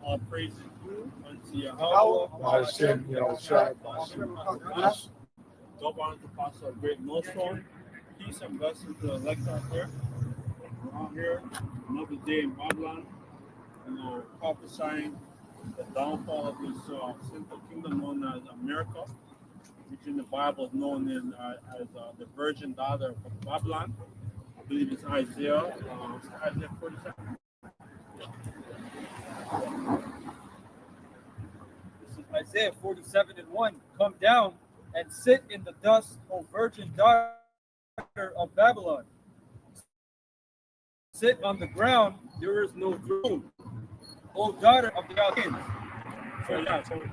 All praise is due unto Yahweh. Hashem, Yahushua, Hashem. Go on to Pastor Great Millstone. Peace and blessings to the elect out there. We're out here another day in Babylon, prophesying the downfall of this sinful kingdom known as America, which in the Bible is known as the virgin daughter of Babylon. I believe it's Isaiah 47. This is Isaiah 47:1. Come down and sit in the dust, O virgin daughter of Babylon. Sit on the ground, there is no throne, O daughter of the Chaldeans. So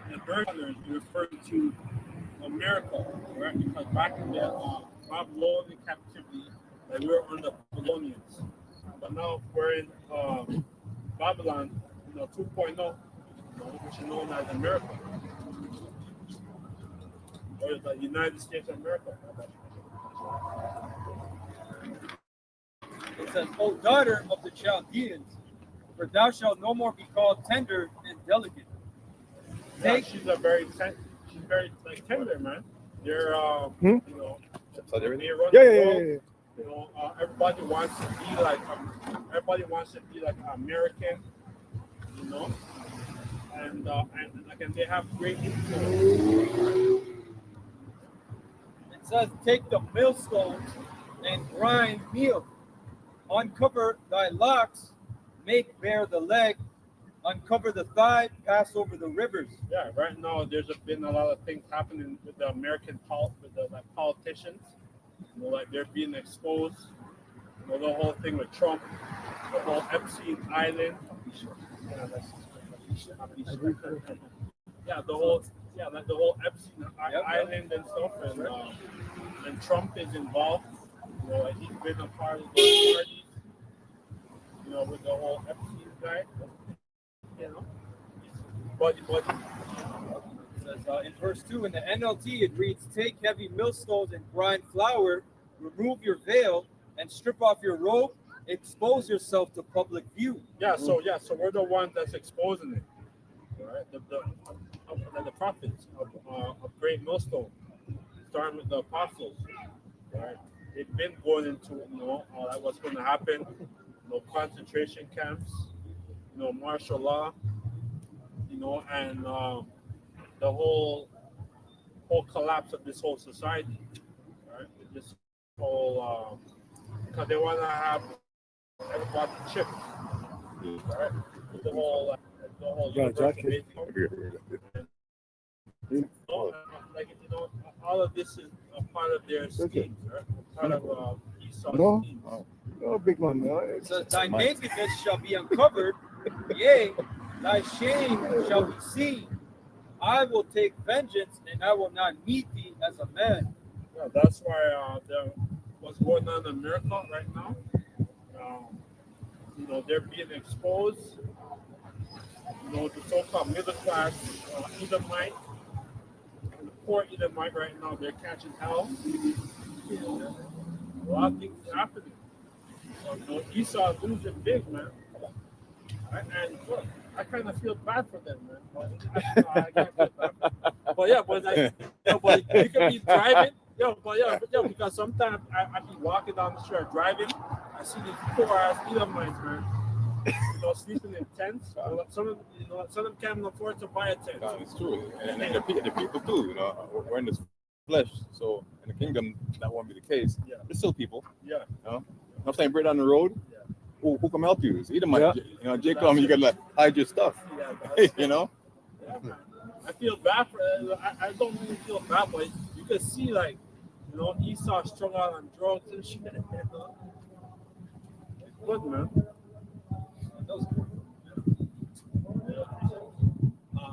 the virgin is referring to America, right? Because back in the Babylonian captivity, we were under Babylonians. But now we're in Babylon, 2.0, which is known as America. Or the United States of America. It says, O daughter of the Chaldeans, for thou shalt no more be called tender and delicate. Yeah, she's very like tender, man. They're Yeah. everybody wants to be like American, and they have great influence. It says, take the millstones and grind meal. Uncover thy locks, make bare the leg, uncover the thigh, pass over the rivers. Yeah, right now there's been a lot of things happening with the American politicians. They're being exposed. The whole thing with Trump, the whole Epstein Island. The whole Epstein Island and stuff, and Trump is involved. He's been a part of those parties. With the whole Epstein guy. But It says, in verse 2 in the NLT, it reads, take heavy millstones and grind flour, remove your veil, and strip off your robe, expose yourself to public view. So we're the ones that's exposing it. Right? The prophets of Great Millstone, starting with the apostles. Right? They've been going into what's going to happen. Concentration camps, martial law, and the whole collapse of this whole society, right? This whole because they want to have everybody chipped, right? The whole all of this is a part of their schemes, right? Part of Esau's schemes. No, big one. No. It says, thy nakedness shall be uncovered, yea, thy shame shall be seen. I will take vengeance, and I will not meet thee as a man. Yeah, that's why what's going on in America right now, they're being exposed. The so-called middle class Edomite, and the poor Edomite right now, they're catching hell. A lot of things are happening. Esau is losing big, man. And look, I kind of feel bad for them, man. I can't feel bad. But you can be driving. Because sometimes I be walking down the street driving, I see these poor ass Edomites, man. Sleeping in tents. Some of them can't afford to buy a tent. No, it's true, and the people too. We're in this flesh, so in the kingdom that won't be the case. Yeah. There's still people. Yeah. I'm saying, bread on the road. Yeah. Who come help you? So Edomite, Jacob, you gotta hide your stuff. Yeah, Yeah, man. I feel bad for. I don't really feel bad, but you can see Esau strung out on drugs and shit. It's good, man.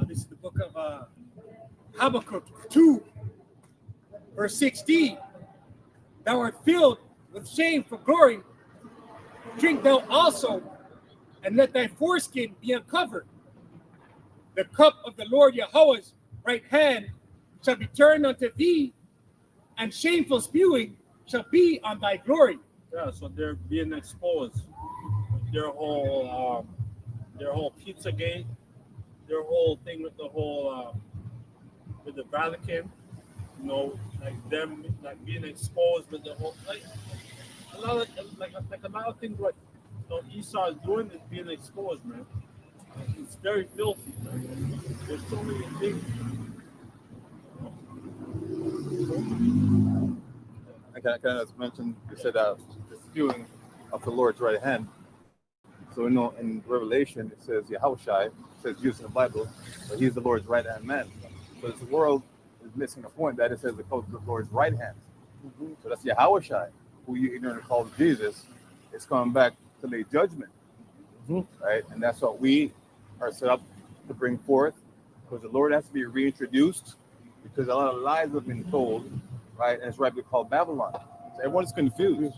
This is the book of Habakkuk 2, verse 16. Thou art filled with shame for glory. Drink thou also, and let thy foreskin be uncovered. The cup of the Lord Yahweh's right hand shall be turned unto thee, and shameful spewing shall be on thy glory. Yeah, so they're being exposed. Their whole Pizzagate, their whole thing with the whole with the Vatican, you know, like them like being exposed with the whole like a lot of like a lot of things what you know, Esau is doing is being exposed, man. It's very filthy, man. There's so many things. I kind of just mentioned, you said the spewing of the Lord's right hand. So we know in Revelation it says Yahushai, it says Jesus in the Bible, but he's the Lord's right hand man. But this world is missing the point that it says the Lord's right hand. So that's Yahushai, who you ignorantly call Jesus, is coming back to lay judgment. Right? And that's what we are set up to bring forth, because the Lord has to be reintroduced, because a lot of lies have been told, right? And it's rightly called Babylon. So everyone's confused.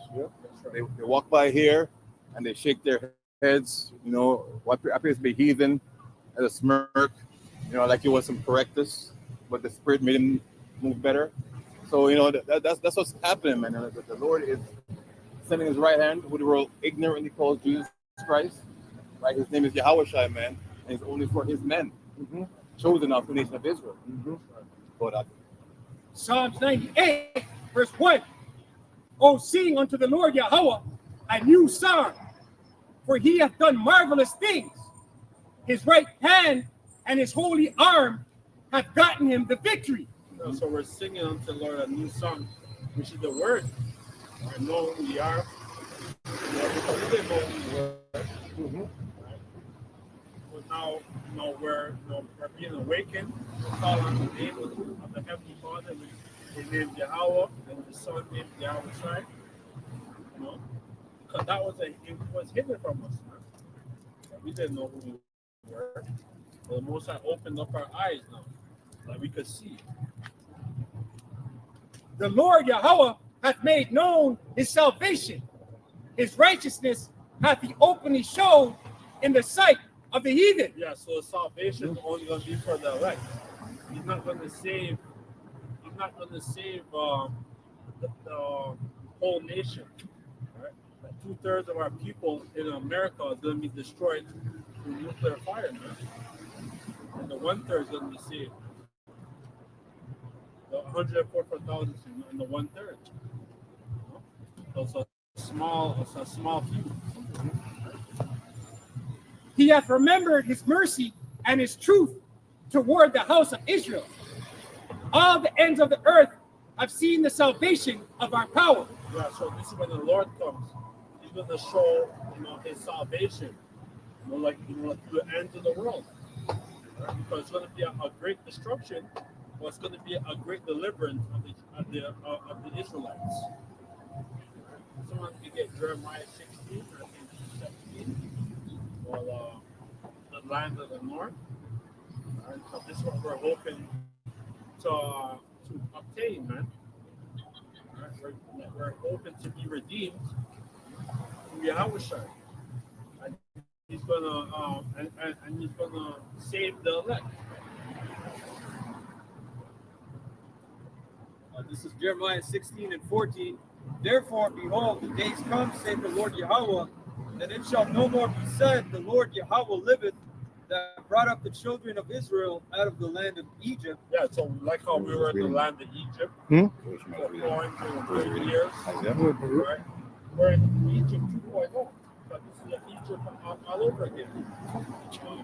They walk by here and they shake their heads, you know, what appears to be heathen, as a smirk, you know, like he was some correctus, but the Spirit made him move better. So, you know, that's what's happening, man. The Lord is sending his right hand, who the world ignorantly calls Jesus Christ, right? His name is Yahushai, man, and it's only for his men, chosen of the nation of Israel. But Psalms 98, verse 1. Oh, sing unto the Lord Yahweh a new song, for he hath done marvelous things. His right hand and his holy arm have gotten him the victory. So we're singing unto the Lord a new song, which is the word. I know who we are. Because we didn't know who we were. Right? But now, you know, we're being awakened. We call on the name of the Heavenly Father. His name Yahweh, and the Son named Yahushai. You know, because that it was hidden from us. Man. We didn't know who we were. But the Most High opened up our eyes now, that we could see. The Lord Yahweh hath made known his salvation. His righteousness hath he openly showed in the sight of the heathen. Yeah, so salvation is only going to be for the elect. He's not going to save. He's not going to save the whole nation. Right? Like 2/3 of our people in America is going to be destroyed through nuclear fire, man. And the 1/3 is going to be saved. The 144,000 and the 1/3. So it's a small few. He hath remembered his mercy and his truth toward the house of Israel. All the ends of the earth have seen the salvation of our power. Yeah, so this is when the Lord comes. He's going to show, you know, his salvation, you know, like to the ends of the world. Right? Because it's going to be a great destruction, but it's going to be a great deliverance of the Israelites. Someone can get Jeremiah 16 or 17, or the land of the north. Right? So this is what we're hoping to obtain, man. Right? We're hoping to be redeemed from Yahushua. And he's gonna and he's gonna save the elect. This is Jeremiah 16 and 14. Therefore, behold, the days come, saith the Lord Yahweh, that it shall no more be said, the Lord Yahweh liveth, that brought up the children of Israel out of the land of Egypt. Yeah, so like how we were in the land of Egypt for 430 years, right? We're in Egypt 2.0, but this is Egypt all over again.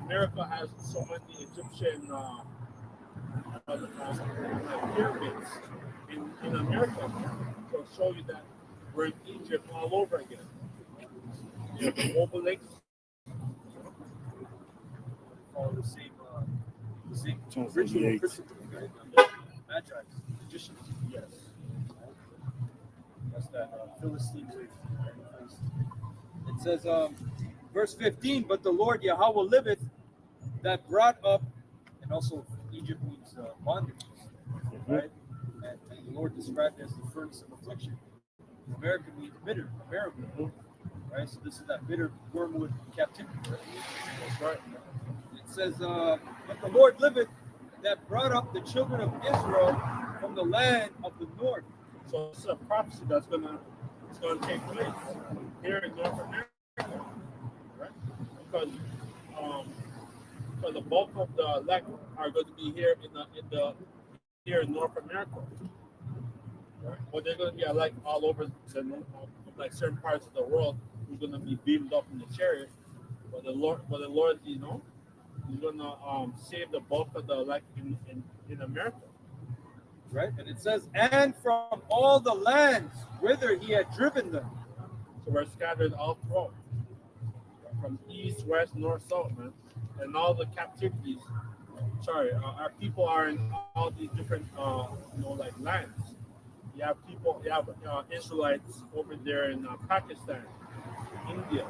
America has so many Egyptian pyramids in America to show you that we're in Egypt all over again. You know, the Obelix. All the same ritual principle, right? Magi, magicians. Yes. That's that Philistine way. It says, verse 15, but the Lord Yahweh liveth, that brought up, and also Egypt means bondage, right? And the Lord described as the furnace of affliction. America means bitter, America, right? So this is that bitter wormwood captivity. Right? That's right. It says, but the Lord liveth, that brought up the children of Israel from the land of the north. So it's a prophecy that's gonna take place here in North America, right? Because but the bulk of the elect are going to be here here in North America. Right? But they're going to be elect all over like certain parts of the world who's going to be beamed up in the chariot. But the Lord, you know, He's going to save the bulk of the elect in America. Right? And it says, and from all the lands whither he had driven them. So we're scattered all throughout, from east, west, north, south, man, and all the captivities. Sorry, our people are in all these different, like lands. You have Israelites over there in Pakistan, India,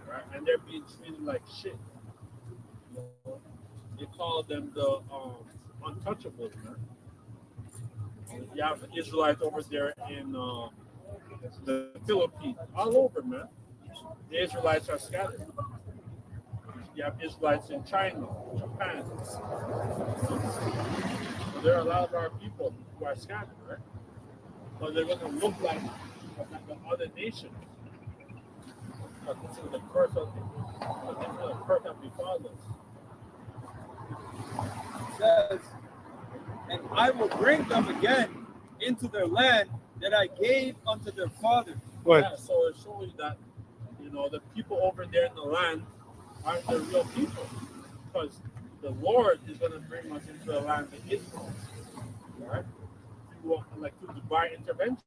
right? And they're being treated like shit. You know? They call them the untouchables, man. You have Israelites over there in the Philippines, all over, man. The Israelites are scattered. You have Israelites in China, Japan. So there are a lot of our people who are scattered, right? But they're going to look like the other nations. But this is the curse of befallen us. It says, and I will bring them again into their land that I gave unto their fathers. Yeah, so it's showing that, you know, the people over there in the land aren't the real people. Because the Lord is going to bring us into the land of Israel. Right? Through divine intervention.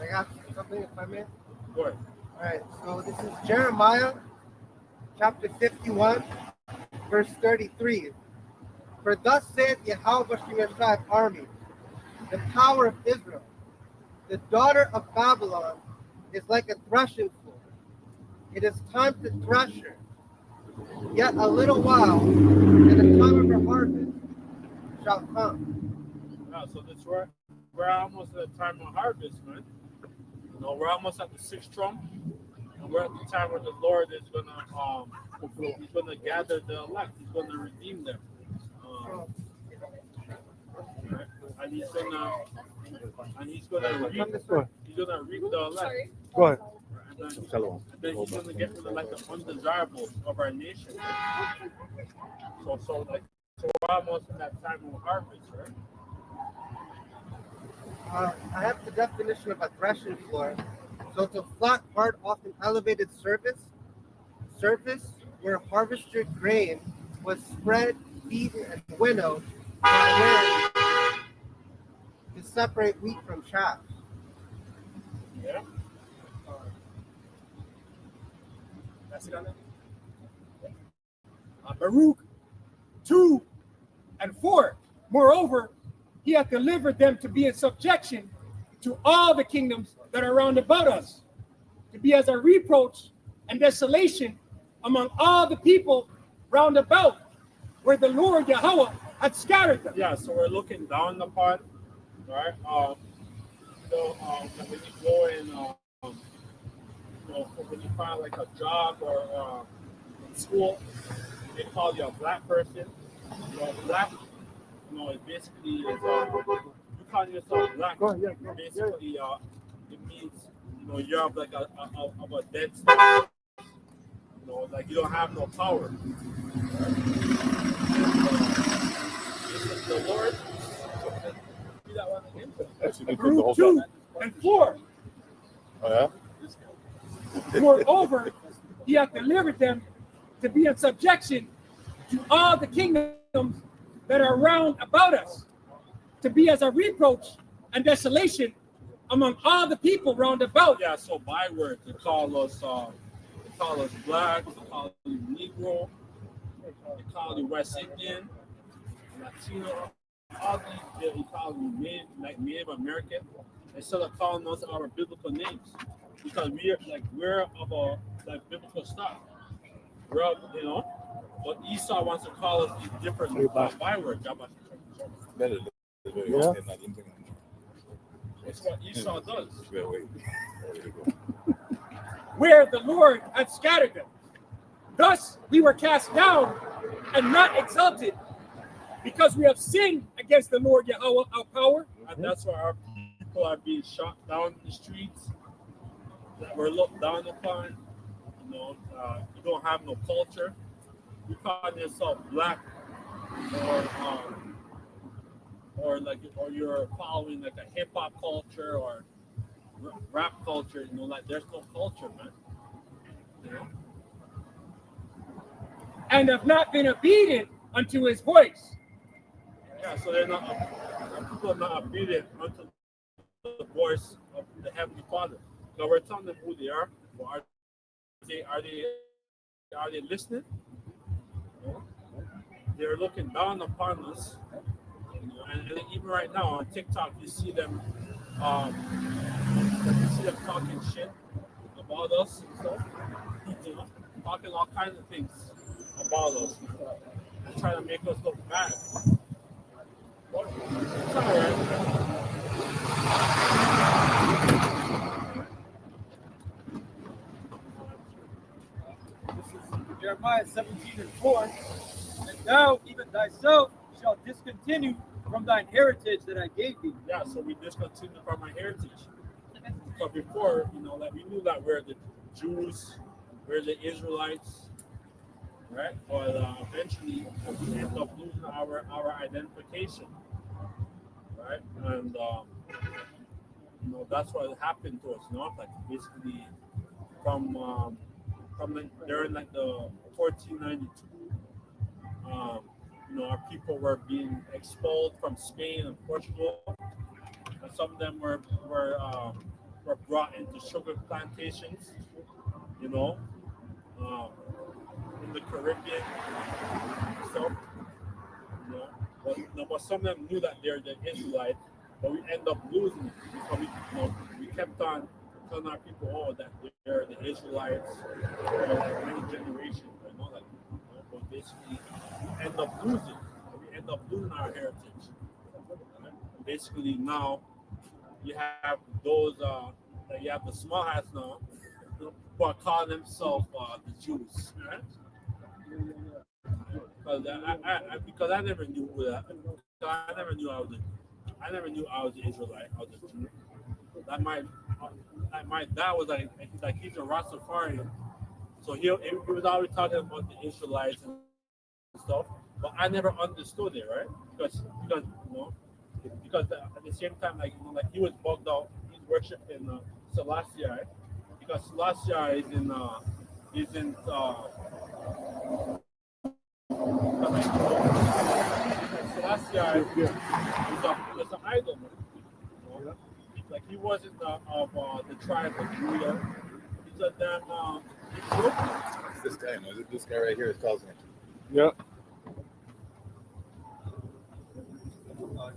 I got something if I may. Go ahead. All right, so this is Jeremiah chapter 51, verse 33. For thus saith Yahweh Shemeshach army, the power of Israel, the daughter of Babylon is like a threshing floor. It is time to thresh her. Yet a little while, and the time of her harvest shall come. Yeah, so that's right. We're almost at the time of harvest, man. You know, we're almost at the sixth trump, and we're at the time where the Lord is He's gonna gather the elect. He's gonna redeem them. And he's gonna reap the elect. Go ahead. And then he's gonna get rid of like the undesirables of our nation. So we're almost in that time of harvest, right? I have the definition of a threshing floor. So it's a flat, hard, often elevated surface where harvested grain was spread, beaten, and winnowed primarily to separate wheat from chaff. Yeah. That's it on that. Baruch 2 and 4. Moreover, he hath delivered them to be in subjection to all the kingdoms that are round about us, to be as a reproach and desolation among all the people round about, where the Lord Yahweh had scattered them. Yeah, so we're looking down upon, right? When you go in, when you find like a job or in school, they call you a black person. You're black. It basically is you call yourself black. Basically, it means you're of like a dead state. Like you don't have no power. The Lord. See that one again? Baruch 2 and 4. Oh, yeah? Moreover, he hath delivered them to be in subjection to all the kingdoms that are round about us, to be as a reproach and desolation among all the people round about. Yeah, so bywords, they call us black, they call you Negro, they call you West Indian, Latino, all these they call you Native American, instead of calling us our biblical names, because we're of a biblical stock. We're up, but Esau wants to call us these different bywords. Yeah. That's what Esau does. Where the Lord had scattered them. Thus we were cast down and not exalted, because we have sinned against the Lord Yahweh our power. And that's why our people are being shot down in the streets, that we're looked down upon. you don't have no culture. You call yourself black, or you're following like a hip hop culture or rap culture. Like there's no culture, man. You know? And have not been obedient unto his voice. Yeah, so they're not. People are not obedient unto the voice of the Heavenly Father. Now we're telling them who they are. Well, are they listening? No. They're looking down upon us. And even right now on TikTok, you see them talking shit about us and stuff. Talking all kinds of things about us. And trying to make us look bad. But it's alright. This is Jeremiah 17:4. And thou, even thyself, shalt discontinue from thine heritage that I gave thee. Yeah, so we discontinued from our heritage. But before, like we knew that we're the Jews, we're the Israelites, right? But eventually, we end up losing our identification, right? And that's what happened to us. Like basically, from during like the 1492, our people were being expelled from Spain and Portugal, and some of them were brought into sugar plantations, in the Caribbean and stuff. But some of them knew that they're the Israelites, but we end up losing it because we kept on telling our people, that they're the Israelites for like many generations, but basically we end up losing. We end up losing our heritage. Right? Basically now you have those you have the small hats now who are calling themselves the Jews, right? Because I never knew who that. I never knew I was an Israelite. I was a Jew. My dad was like he's a Rastafarian, so he was always talking about the Israelites and stuff. But I never understood it, right? Because at the same time, like he was bugged out. He's worshiping Selassie, right? Because Selassie is in Selassie is an idol, man. Like he wasn't of the tribe of Judah. He's a damn Ethiopian. It's this guy, this guy right here is causing it. Yeah.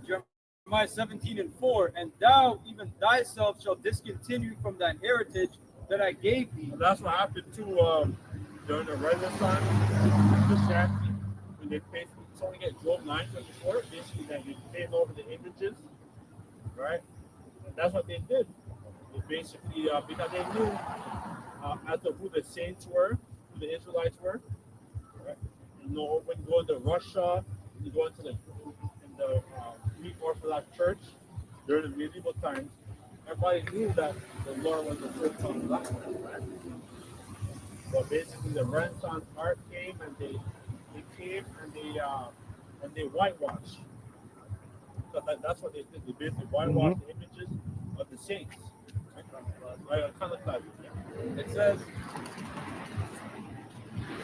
Jeremiah 17:4. And thou, even thyself, shalt discontinue from thine heritage that I gave thee. And that's what happened to during the Renaissance, Christianity, when they basically only get Job 9:24, basically that they paid over the images, right? And that's what they did. They basically because they knew as to who the saints were, who the Israelites were, right? When you go into Russia, when you go into the Greek Orthodox Church during the medieval times, everybody knew that the Lord was the church of black men, right? But basically, the Renaissance art came and they whitewashed. So that's what they did. They basically whitewashed the images of the saints. Right? It says,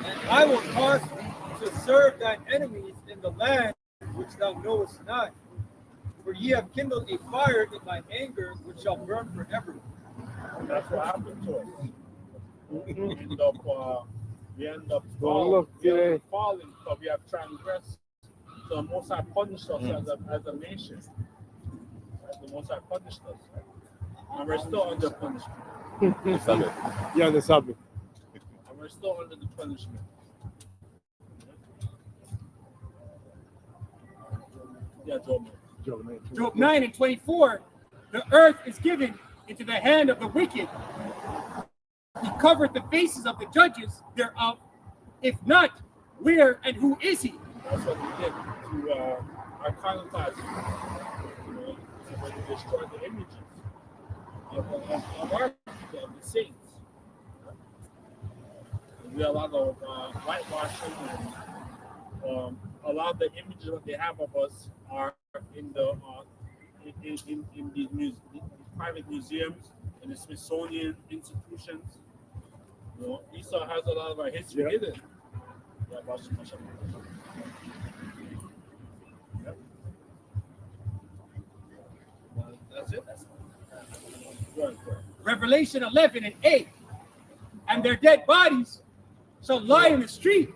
and I will cause thee to serve thine enemies in the land which thou knowest not. For ye have kindled a fire in my anger, which shall burn forever. And that's what happened to us. We end up Don't falling because we have transgressed. So the Most High punished us as a nation. Right? The Most High punished us. Right? And we're still under punishment. Yeah, the subject. And we're still under the punishment. Yeah, Job. Job 9:24. The earth is given into the hand of the wicked. He covered the faces of the judges thereof. If not, where and who is he? That's what we did to iconoclasm. And when they destroyed the images of our people, of the saints. did a lot of whitewashing, and a lot of the images that they have of us are in the in these private museums and the Smithsonian institutions. You know, Esau has a lot of our history Yeah. in it. Yeah, Yep. That's it. Good. Revelation 11 and 8. And their dead bodies shall lie in the street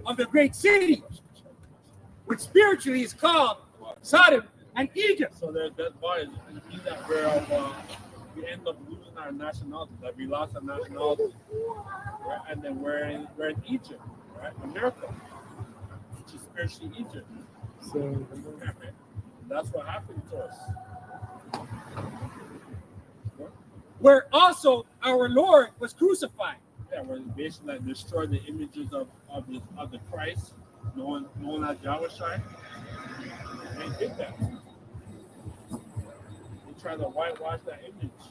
of the great city, which spiritually is called Sodom and Egypt. So there's that bodies, and it means that we end up losing our nationality. Like we lost our nationality, right? And then we're in Egypt, right? America, which is spiritually Egypt. So, That's what happened to us. Where also our Lord was crucified. Yeah, we're basically like destroyed the images of the Christ, known as Yahushua. They did that. They tried to whitewash that image,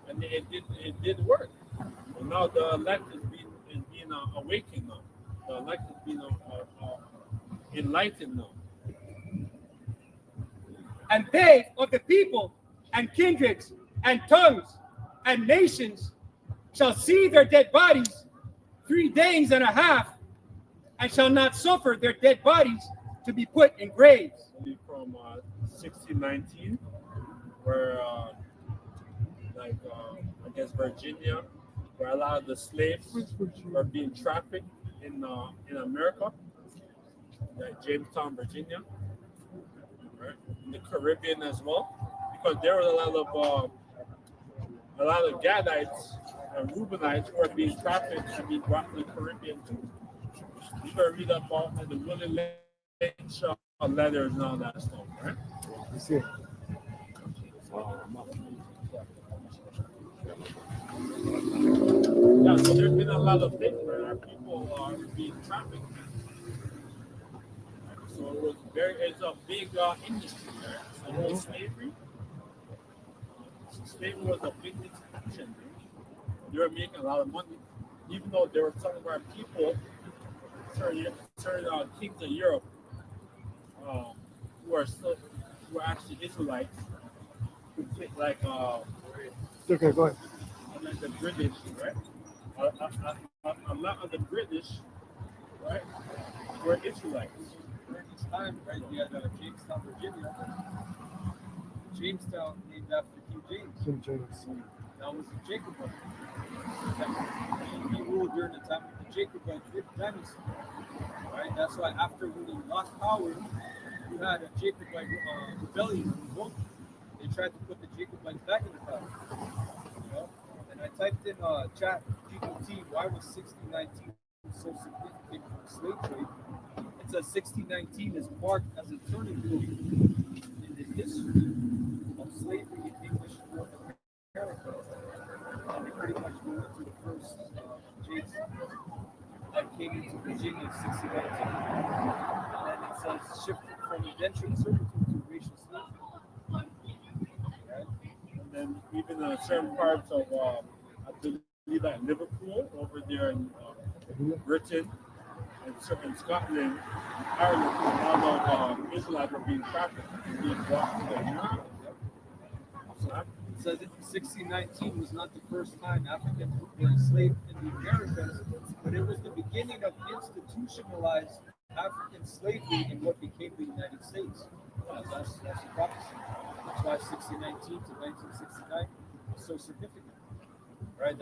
and it did work. But now the elect is being awakened now. The elect is being enlightened now. And they of the people and kindreds and tongues and nations shall see their dead bodies 3 days and a half, and shall not suffer their dead bodies to be put in graves. From 1619, where I guess Virginia, where a lot of the slaves were being trafficked in America, like Jamestown, Virginia, right? In the Caribbean as well, because there was a lot of Gadites and Reubenites who were being trafficked and being brought to the Caribbean too. You can read about the Willie Lynch letters and all that stuff, right? you see. Yeah, so there's been a lot of things where our people are being trafficked. So it's a big industry there. So the whole slavery. Slavery was a big institution. They were making a lot of money, even though there were some of our people, certain kings of Europe, who are actually Israelites, who fit like Okay, go ahead. like the British, right? I'm not on the British, right? We're Israelites. During this time, right, you had Jamestown, Virginia. Jamestown named after King James. King James. That was the Jacobite. He ruled during the time of the Jacobite dynasty. Right? That's why after when he lost power, you had a Jacobite rebellion in revolt. They tried to put the Jacobites back in the power. You know? And I typed in chat GPT, why was 1619 so significant for the slave trade? It says 1619 is marked as a turning point in the history of slavery in English North America. And they pretty much go into the first James that came into Virginia in 1619. And then it says shifted from indentured servitude to racial slavery. Right? And then even certain parts of, I believe like Liverpool over there in Britain and certain Scotland, Ireland, a lot of Israelites were being trafficked and being brought to America. It says that 1619 was not the first time Africans were enslaved in the Americas, but it was the beginning of institutionalized African slavery in what became the United States. That's the prophecy. That's why 1619 to 1969 was so significant. Right?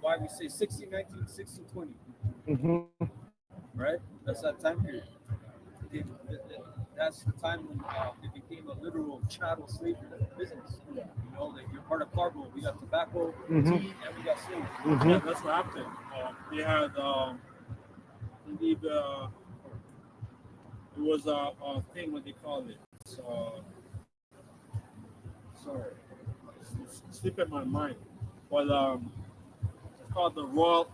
Why we say 1619 to 1620. Mm-hmm. Right? That's that time period. That's the time when it became a literal chattel slavery business. You know, like you're part of cargo. We got tobacco, tea, and we got slaves. Yeah, that's what happened. They had, I believe, it was a thing, what they call it. Sorry, it's slipping my mind. But it's called the Royal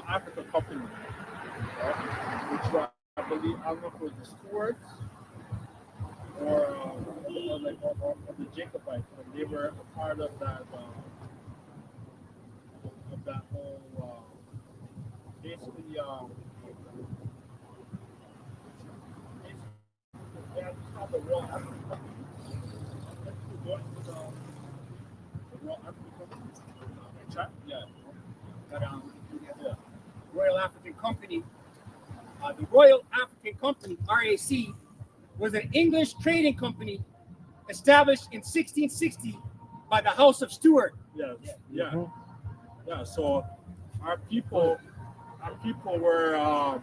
Africa Company, right? Which I believe, I don't know if it was the Stuarts or the Jacobites, but they were a part of that whole basically it's called the Royal African Company. Going to the Royal African Company. Yeah. But, Royal African Company. The Royal African Company, RAC, was an English trading company established in 1660 by the House of Stuart. Yes. Yeah. Yeah. So our people were our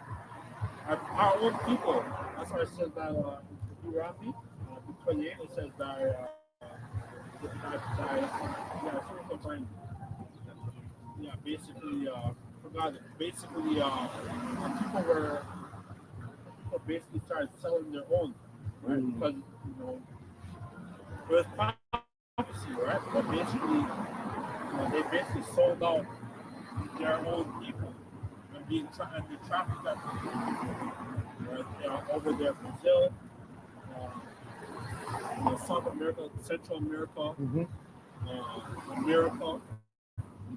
own people. That's why it says that Deuteronomy 28. It says that basically forgot it. Basically people basically started selling their own, right? Because it was prophecy, right? But basically they basically sold out their own people and being trafficked at right? Over there, Brazil, South America, Central America, America.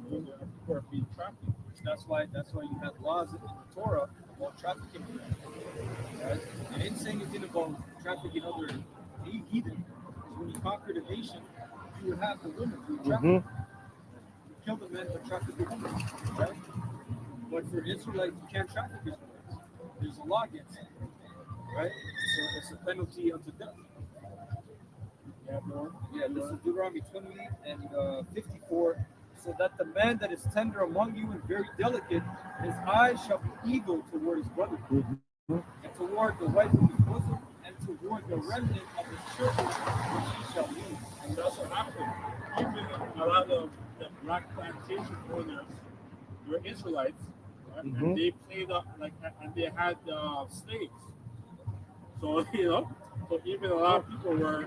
People are being trafficked. That's why you have laws in the Torah about trafficking. Right? And it's saying anything about trafficking other heathen. Because when you conquered a nation, you would have the women who traffic. You kill the men but traffic the women. Right? But for Israelites, you can't traffic Israelites. There's a law against it. Right? So it's a penalty unto death. Yeah, this is Deuteronomy 28 and 54. So that the man that is tender among you and very delicate, his eyes shall be evil toward his brother, and toward the wife of his bosom, and toward the remnant of his children, which he shall leave. And that's what happened. Even a lot of the black plantation owners were Israelites, right? And they played up and they had slaves. So so even a lot of people were a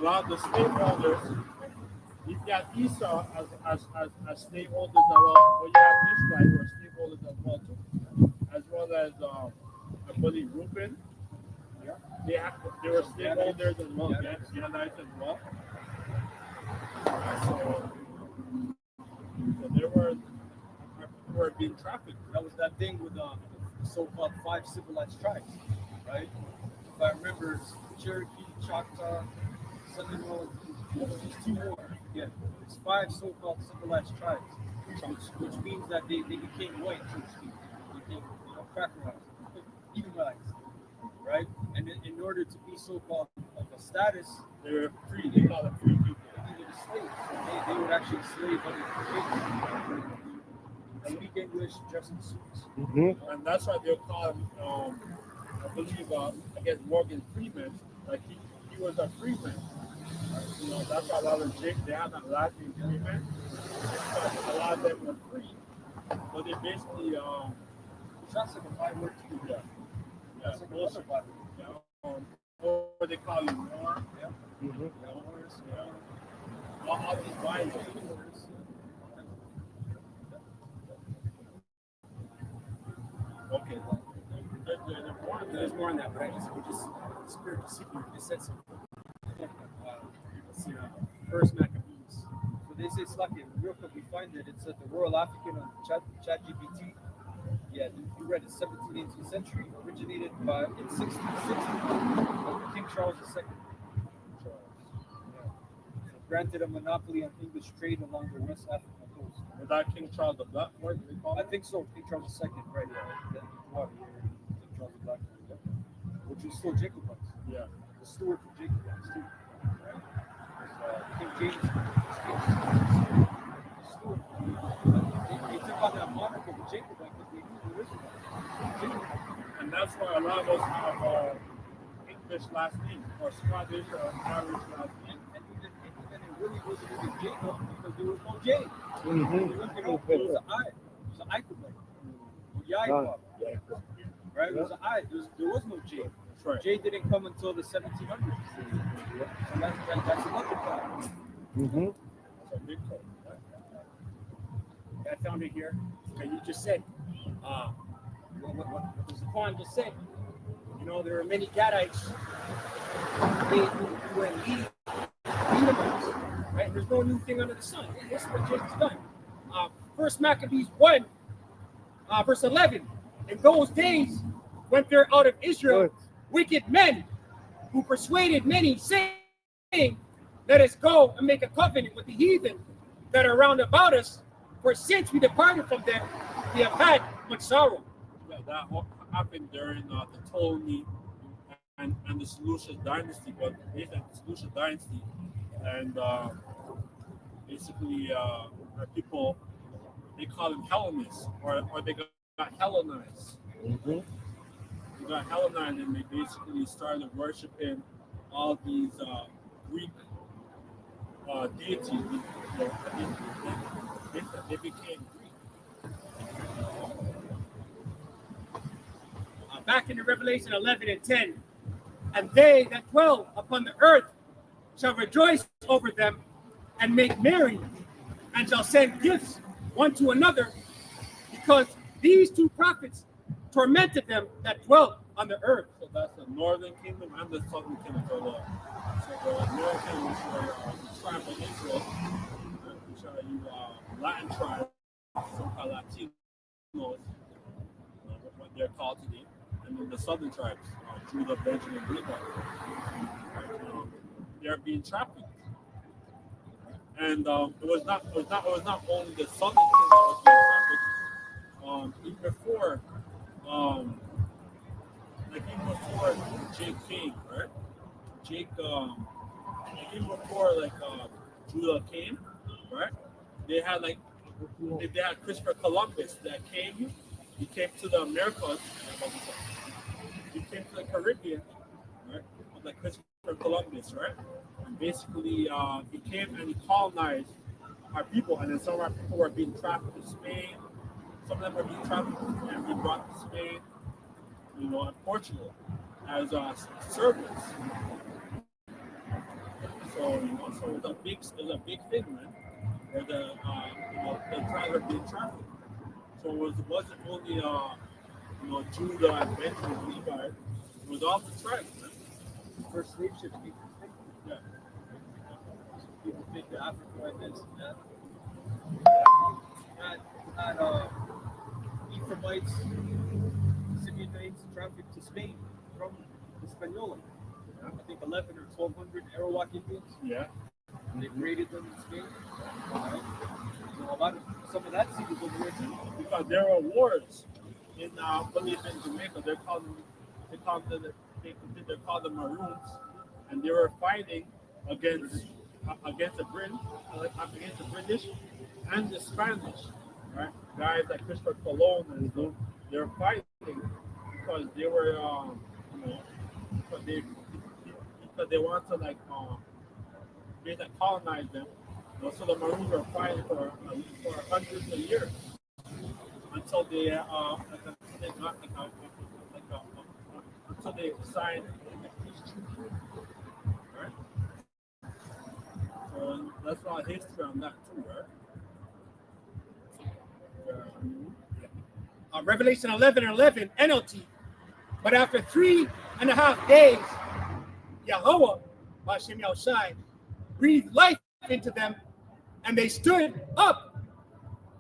lot of the slave holders. You got Esau as slave holders as well, but you have Israelites who are slave holders as well too, as well as I believe Reuben. They were slave holders as well, Gadites as well. So they were being trafficked. That was that thing with the so-called 5 civilized tribes, right? If I remember, Cherokee, Choctaw, Seminole, these 2 more. Yeah, it's 5 so-called civilized tribes, which means that they became white, so to speak. They became, crackerized, Edomites, right? And in order to be so-called of a status, They were free. They called them free people. they were slaves. They would actually slave other people. Speak English, dress in suits. And that's why they'll call him, I believe, against Morgan Freeman, like he was a freeman. That's why a lot of they have that last name Freeman. Because a lot of them were free. So they basically, Sounds like a byword to you. That's like another byword. or they call you Moor. All these bywords. Okay. There's more on that, but we just spiritual seeking. It said something. Let's see, First Maccabees. So they say, Slaki, real quick, we find that it's at the Royal African on ChatGPT. Yeah, you read it, 17th, 18th century, originated in 1660 by King Charles II. So granted a monopoly on English trade along the West African coast. Was that King Charles the Black? What do they call I it? think so, King Charles II, right? Yeah, King Charles the Black, which was still Jacobites. Yeah. The Stuart of Jacobites too. Right? King James. Stuart. They took on that monarch of the Jacobite because they knew the original. And that's why a lot of us have English last name or Scottish or Irish last name. And even it really wasn't even Jacob because there was no J. It was an I. It was an Ichabod. Or Yaakov. Right? It was an I. There was no J. That's right. J didn't come until the 1700s. So that's another fact. That's a big code. I found it here. And you just said, what does the poem just say? There are many Gadites who were Edomites, right? There's no new thing under the sun. This is what Jacob's done. First Maccabees 1, verse 11. In those days went there out of Israel Good. wicked men who persuaded many, saying, let us go and make a covenant with the heathen that are round about us, for since we departed from them, we have had much sorrow. Yeah, that happened during the Ptolemy and the Seleucid dynasty, but it's the Seleucid dynasty, and basically people, they call them Hellenists, or they got Hellenized. Mhm. They got Hellenized, and they basically started worshiping all these Greek deities. They became Greek. Back in the Revelation 11 and 10. And they that dwell upon the earth shall rejoice over them and make merry, and shall send gifts one to another, because these two prophets tormented them that dwelt on the earth. So that's the northern kingdom and the southern kingdom. So the northern kingdom, which are the tribe of Israel, which are you Latin tribes, so-called Latinos, what they're called today, and then the southern tribes, Judah, Benjamin, Levi, they're being trafficked. And it was not only the southern kingdom that was being trafficked. Even before, Jake came, right? Jake, even before Judah came, right? They had Christopher Columbus that came. He came to the Americas. He came to the Caribbean, right? Like Christopher Columbus, right? And basically, he came and he colonized our people, and then some of our people were being trafficked to Spain. Some of them were being trafficked and being brought to Spain, and Portugal as servants. So so it's a big thing, man. Where the tribes are being trafficked. So it wasn't only Judah and Benjamin and Levi. It was all the tribes, man. First slave ships being Yeah. people think that Africa like this. Had Ephraimites, Simeonites trafficked to Spain from Hispaniola. I think 11 or 1200 Arawak Indians. Yeah. And they raided them in Spain. So a lot of some of that seed was over there too. Because there were wars in believe in Jamaica. They're called the Maroons, and they were fighting against the British and the Spanish, right? Guys like Christopher Colon and those, they were fighting because they were because they want to colonize them. So the Maroons were fighting for hundreds of years until they until they signed a peace treaty, right? So that's a lot of history on that too, right? Revelation 11 and 11, NLT. But after 3.5 days, Yahweh, Hashem Yahushai, breathed life into them, and they stood up.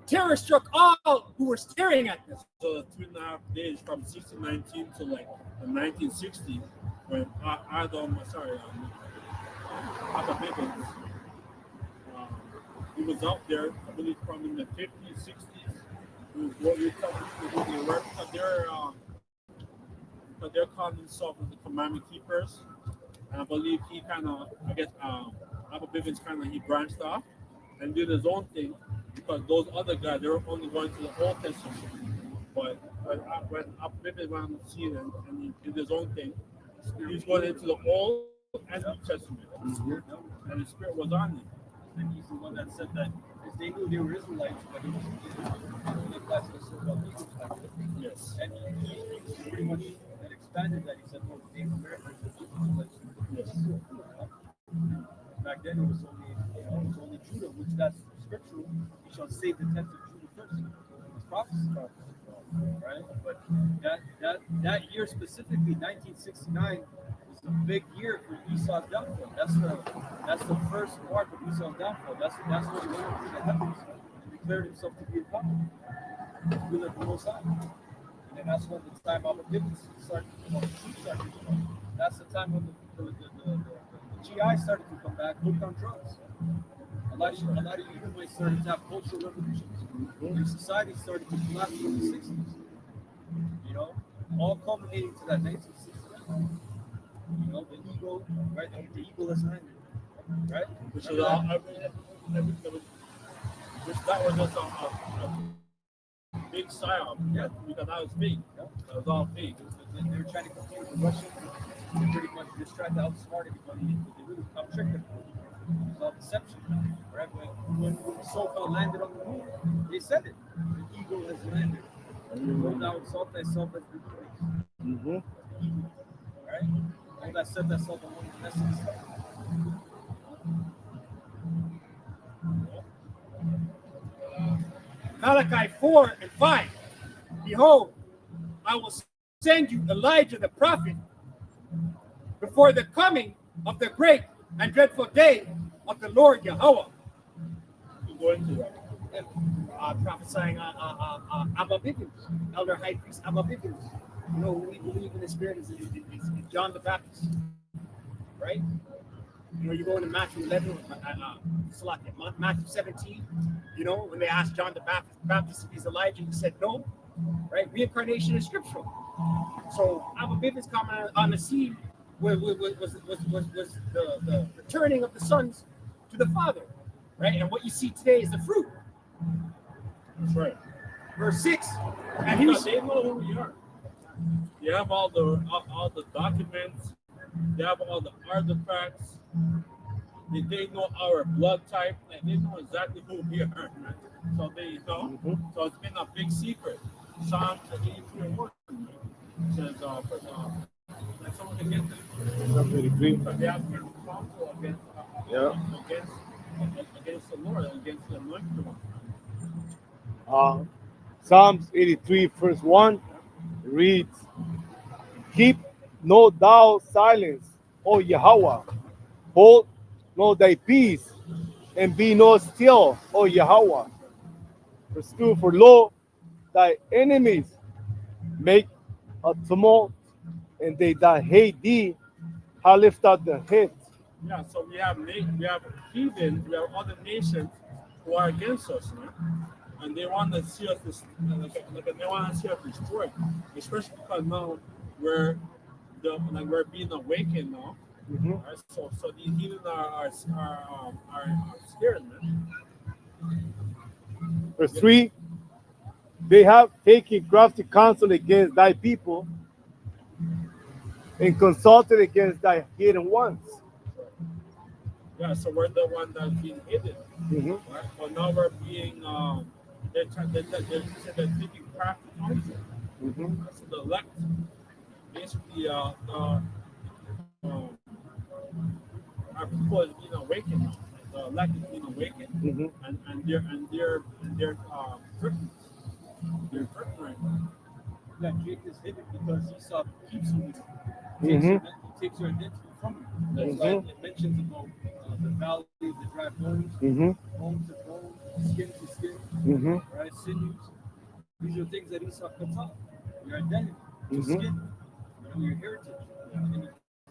Terror struck all who were staring at them. So the 3.5 days from 1619 to the 1960s, when Abba Bivens, he was out there, I believe, from in the 50s, 60s. What we tell people to do the work, because they're calling themselves the commandment keepers. And I believe he Abba Bivens he branched off and did his own thing, because those other guys, they were only going to the Old Testament. But when Abba Bivens went on the scene and he did his own thing, he was going into the Old and New Testament. And the Spirit was on him. And he's the one that said that because they knew they were Israelites, but he was they classified themselves as Israelites. Yes. And he pretty much had expanded that. He said, "Well, Native Americans are Israelites." Yes. Back then, it was only Judah, which that's scriptural. He shall save the tents of Judah first. It's prophecy, right? But that year specifically, 1969. A big year for Esau's downfall. That's the first mark of Esau's downfall. That's when he went up to the heavens and declared himself to be a prophet. will of the Most High. And then that's when the time of forgiveness started, started. That's the time when the GI started to come back, hooked on drugs. A lot of Edomites started to have cultural revolutions. Their society started to collapse in the 60s. You know, all culminating to that 1969. You know, the ego, right? The ego is landed, right? Which is all, which that was just a big psyop. Yeah. Because that was fake. Yeah. That was all fake. They were trying to compete with the Russians. They pretty much just tried to outsmart everybody. They really out-tricked them. It was all deception, right? When so-called landed on the moon, they said it. The ego has landed. Go thou exalt thyself as the praise. Mm-hmm. Ego, right? All that set thyself among the messages. Malachi 4 and 5. Behold, I will send you Elijah the prophet before the coming of the great and dreadful day of the Lord Yahweh. You go into that. Prophesying Abba Bivens, Elder High Priest Abba Bivens. You know, who we believe in the Spirit is John the Baptist, right? You know, you go into Matthew 11, Matthew 17, you know, when they asked John the Baptist if he's Elijah, he said no, right? Reincarnation is scriptural. So Abba Bivens comment on the scene was the returning of the sons to the Father, right? And what you see today is the fruit. That's right. Verse 6, and Because they know who we are. They have all the documents. They have all the artifacts. They know our blood type. Like, they know exactly who we are, man. So they know. So it's been a big secret. Psalms 83:1 says, like someone can get this. Psalm 83. But they have been counsel against the Lord, against the anointed one. Psalms 83, verse 1 reads, Keep no thou silence, O Yahweh. Hold no thy peace, and be no still, O Yahweh. Verse 2, For lo, thy enemies make a tumult, and they that hate thee have lift up their heads. Yeah, so we have heathens, we have other nations who are against us, man. And they want to see us destroyed, especially because now we're being awakened now. Mm-hmm. Right? So these heathens are scared, man. Verse 3, They have taken crafty counsel against thy people, and consulted against thy hidden ones. Yeah, so we're the one that's being hidden. Mm-hmm. Right? But now we're being they're taking crafty counsel. Mm-hmm. So the elect, basically, our people is being awakened. The elect is being awakened, Mm-hmm. and they're threatened. They're threatened right now. Yeah, Jake is hidden because Esau keeps you. Mhm. He takes your identity from you. That's why it mentions about the valley of the dry bones, Mm-hmm. bone to bone, skin to skin, Mm-hmm. right? Sinews. These are things that Esau cuts off. Your identity, your Mhm. skin, your heritage. And he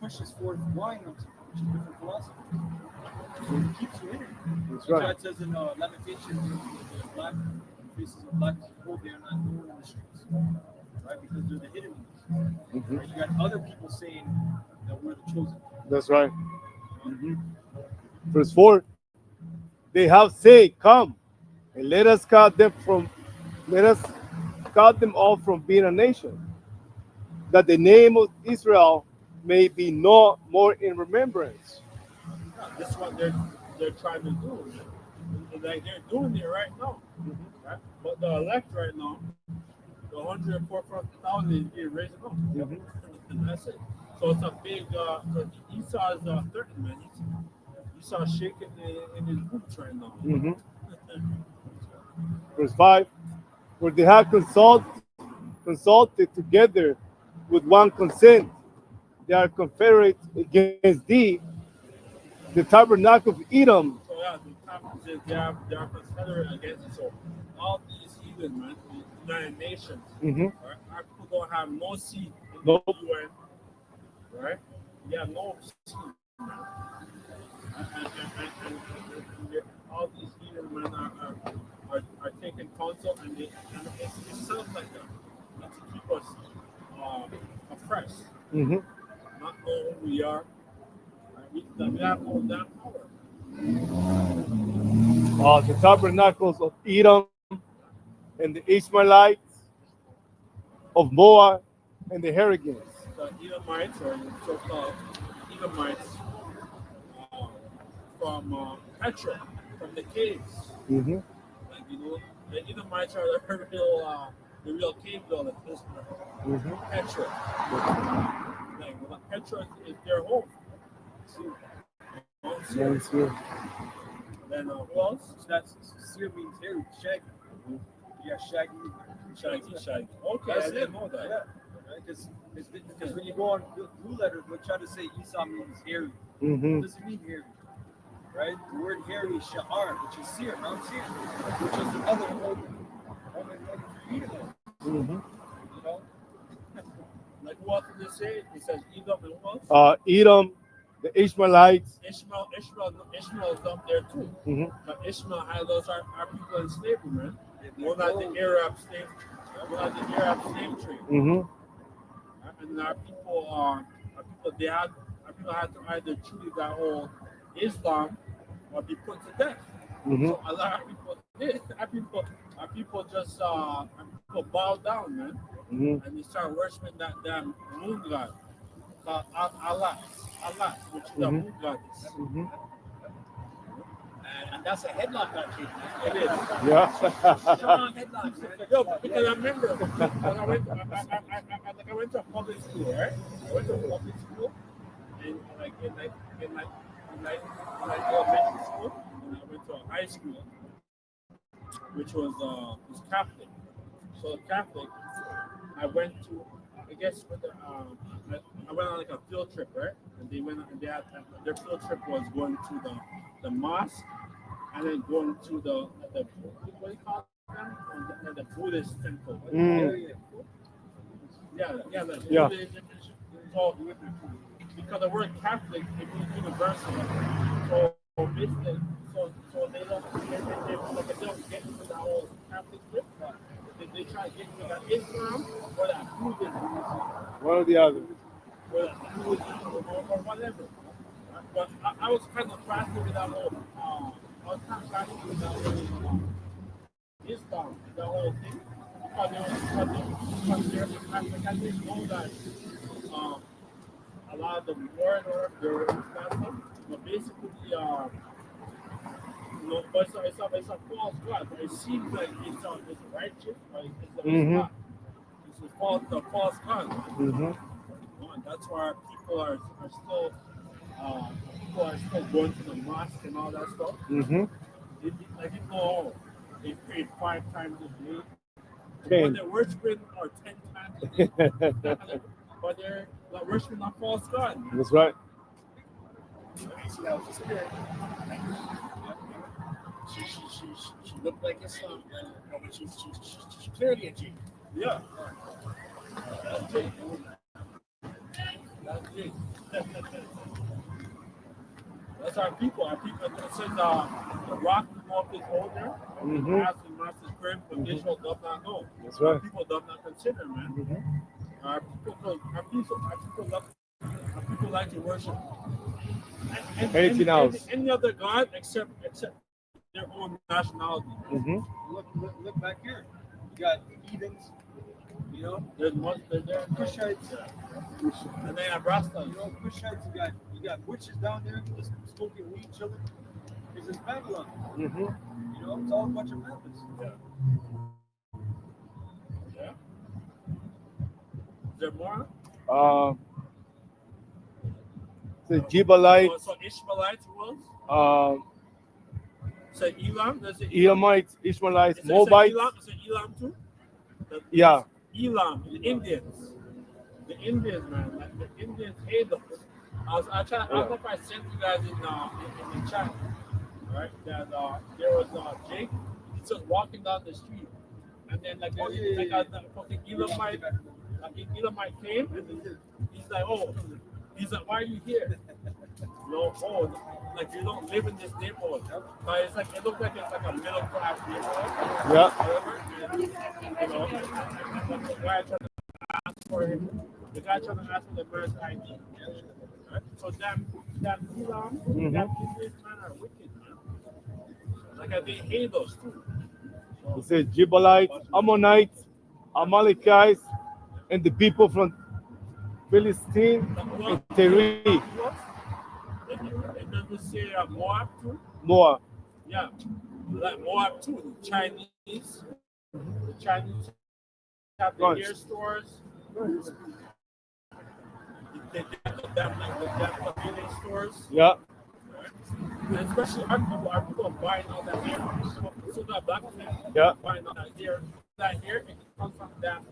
pushes forth wine onto you, which is different philosophy. So he keeps you in it. That's So right. God says in Lamentations, the black faces of black people, they are not known in the streets. Right? Because they're the hidden ones. Mhm. Right? You got other people saying that we're the chosen. That's right. Verse 4, They have said, Come, and let us cut them off from being a nation, that the name of Israel may be no more in remembrance. Yeah, this is what they're trying to do. Like they're doing it right now. Right? But the elect right now, the 104,000 is being raised up. Mhm. And that's it. So it's a big Esau is threatened, man. Esau's shaking in his boots right now. Mhm. Verse 5, For they have consulted together with one consent. They are confederate against thee, the tabernacle of Edom. So yeah, the conferences they are confederate against it. So all these heathen heathen, man. The United Nations. Mm-hmm. Right? Our people don't have no seat in Nope. the UN. Right? They have no seat. And all these heathen men are taking counsel, and it sounds like that. Not to keep us oppressed, Mm-hmm. not know who we are. Right? We have no damn power. The tabernacles of Edom and the Ishmaelites, of Moab and the Hurricanes. The Edomites, or so-called Edomites, from Petra, from the caves. Mm-hmm. Like, you know, the Edomites are the real cave dwellers. Mm-hmm. Petra. Like, well, Petra is their home. Yes, yeah. Then who else? That's Seer means hairy, shaggy. Yeah, shaggy. Shaggy. Okay, That's I didn't it. know that. Yeah, right? Because when you go on blue letters, they'll try to say Esau means hairy. Mm-hmm. What does it mean hairy? Right? The word hairy is sha'ar, which is seer, Mount Seir, which is the other whole Mm-hmm. you know? Like what did they say? It says Edom and what? Edom, the Ishmaelites. Ishmael is up there too. Mm-hmm. But Ishmael had those our people in slavery, man. We're not the Arab slave. We're not the Arab slave trade. Mm-hmm. And our people had to either choose that whole Islam or be put to death. Mm-hmm. So a lot of people did. Our people just bowed down, man, Mm-hmm. and they started worshiping that damn moon god called Allah, which is the Mhm. moon goddess. Mm-hmm. And that's a headlock that kid. It is. Yeah. Strong headlock, man. Yo, because I remember when I went to a public school, right? I went to a public school, and in elementary school, and I went to a high school, which was Catholic. So Catholic, I went to, I guess with the I went on like a field trip, right? And they had their field trip was going to the mosque, and then going to the what do you call them? The Buddhist temple. Mm. Yeah. So because the word Catholic it means universal. So basically, so they don't get into that whole Catholic trip. They try to get into that Islam or that Buddhism. One or the other. Or whatever. But I was kind of fascinated with that whole Islam, the whole thing. Because I didn't know that a lot of them were Catholic, but basically, but it's a false god. But it seems like it's righteous, but it's not. It's a false god. Mm-hmm. And that's why people are still going to the mosque and all that stuff. Mm-hmm. They pray 5 times a day. 10. But they're worshiping or 10 times a day. But they're worshiping a false god. That's right. So that was the spirit. She looked like Islam, but she's clearly a Jew. Yeah. That's it. That's it. That's our people. Our people said the rock of is older. Mm-hmm. The master's grave, but Israel does not know. That's Our right. people do not consider, man. Mm-hmm. Our people like to worship Anything else. any other god except their own nationality. Mm-hmm. Look back here. You got Edens, you know, There's Cushites, and they have Rastas. you know, Cushites. You got witches down there just smoking weed, chilling. Because it's Babylon. Mm-hmm. You know, it's all a bunch of methods. Yeah. Is there more? The Jebelites, So Ishmaelites was? So Elam? There's a Edomites, Ishmaelites, Is it Moabites. Elam too? Yeah. Elam, the Indians. The Indians, man. Like the Indians hate them. I don't know if I sent you guys in the chat, right? That there was Jake. He's just walking down the street, and then like a fucking Elamite came, and he's like, oh, he's like, why are you here? No, oh, like you don't live in this neighborhood. But it's like it looks like it's like a middle class neighborhood. Yeah. Whatever. And, you know, and the guy trying to ask for him. The guy trying to ask for the bird's ID. Right? So that Elam, that Indian man are wicked, man. Like they hate us too. He says Gibeonites, Ammonites, Amalekites, and the people from Philistine and Tyre. It doesn't say Moab too. Moab. Yeah, like Moab too. The Chinese have the Right. hair stores. They have the beauty stores. Yeah. And especially our people buying all that hair. So that black man Yeah. buying all that hair. That hair it comes from that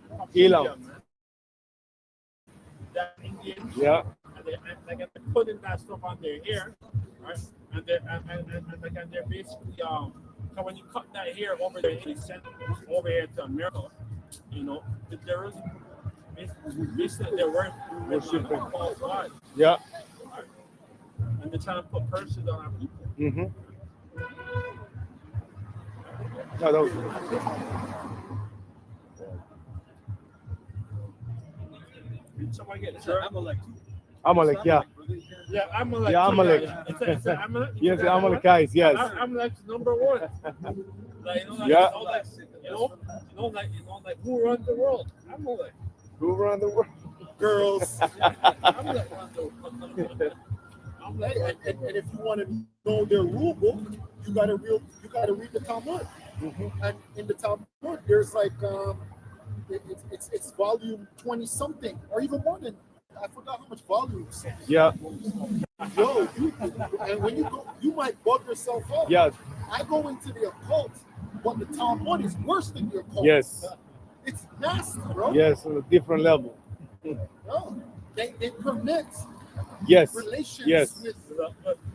from Elam. India, man. That Indian. Yeah. And they're putting that stuff on their hair, right? And they're basically so when you cut that hair over there, they send it over here to America. You know, they're really basically they're worshiping false gods, Yeah. right? And they're trying to put curses on our people. Mm-hmm. No, that was Did somebody get It's hurt? Amalek. Amalek, yeah. Yeah, Amalek. Yeah, Amalek. It's a Amalek. Yes, the Amalekites, yes. Amalek's number one. Like, Yeah. Like who runs the world? Amalek. Who around the world? Girls. Amalek runs the world. Amalek. And if you want to know their rule book, you gotta read the Talmud. And in the Talmud, there's like it's volume 20 something, or even more than I forgot how much volumes. Yeah. Yo, and when you go, you might bug yourself up. Yes. I go into the occult, but the Talmud is worse than the occult. Yes. It's nasty, bro. Yes, on a different level. No, they permit Yes. relations Yes. with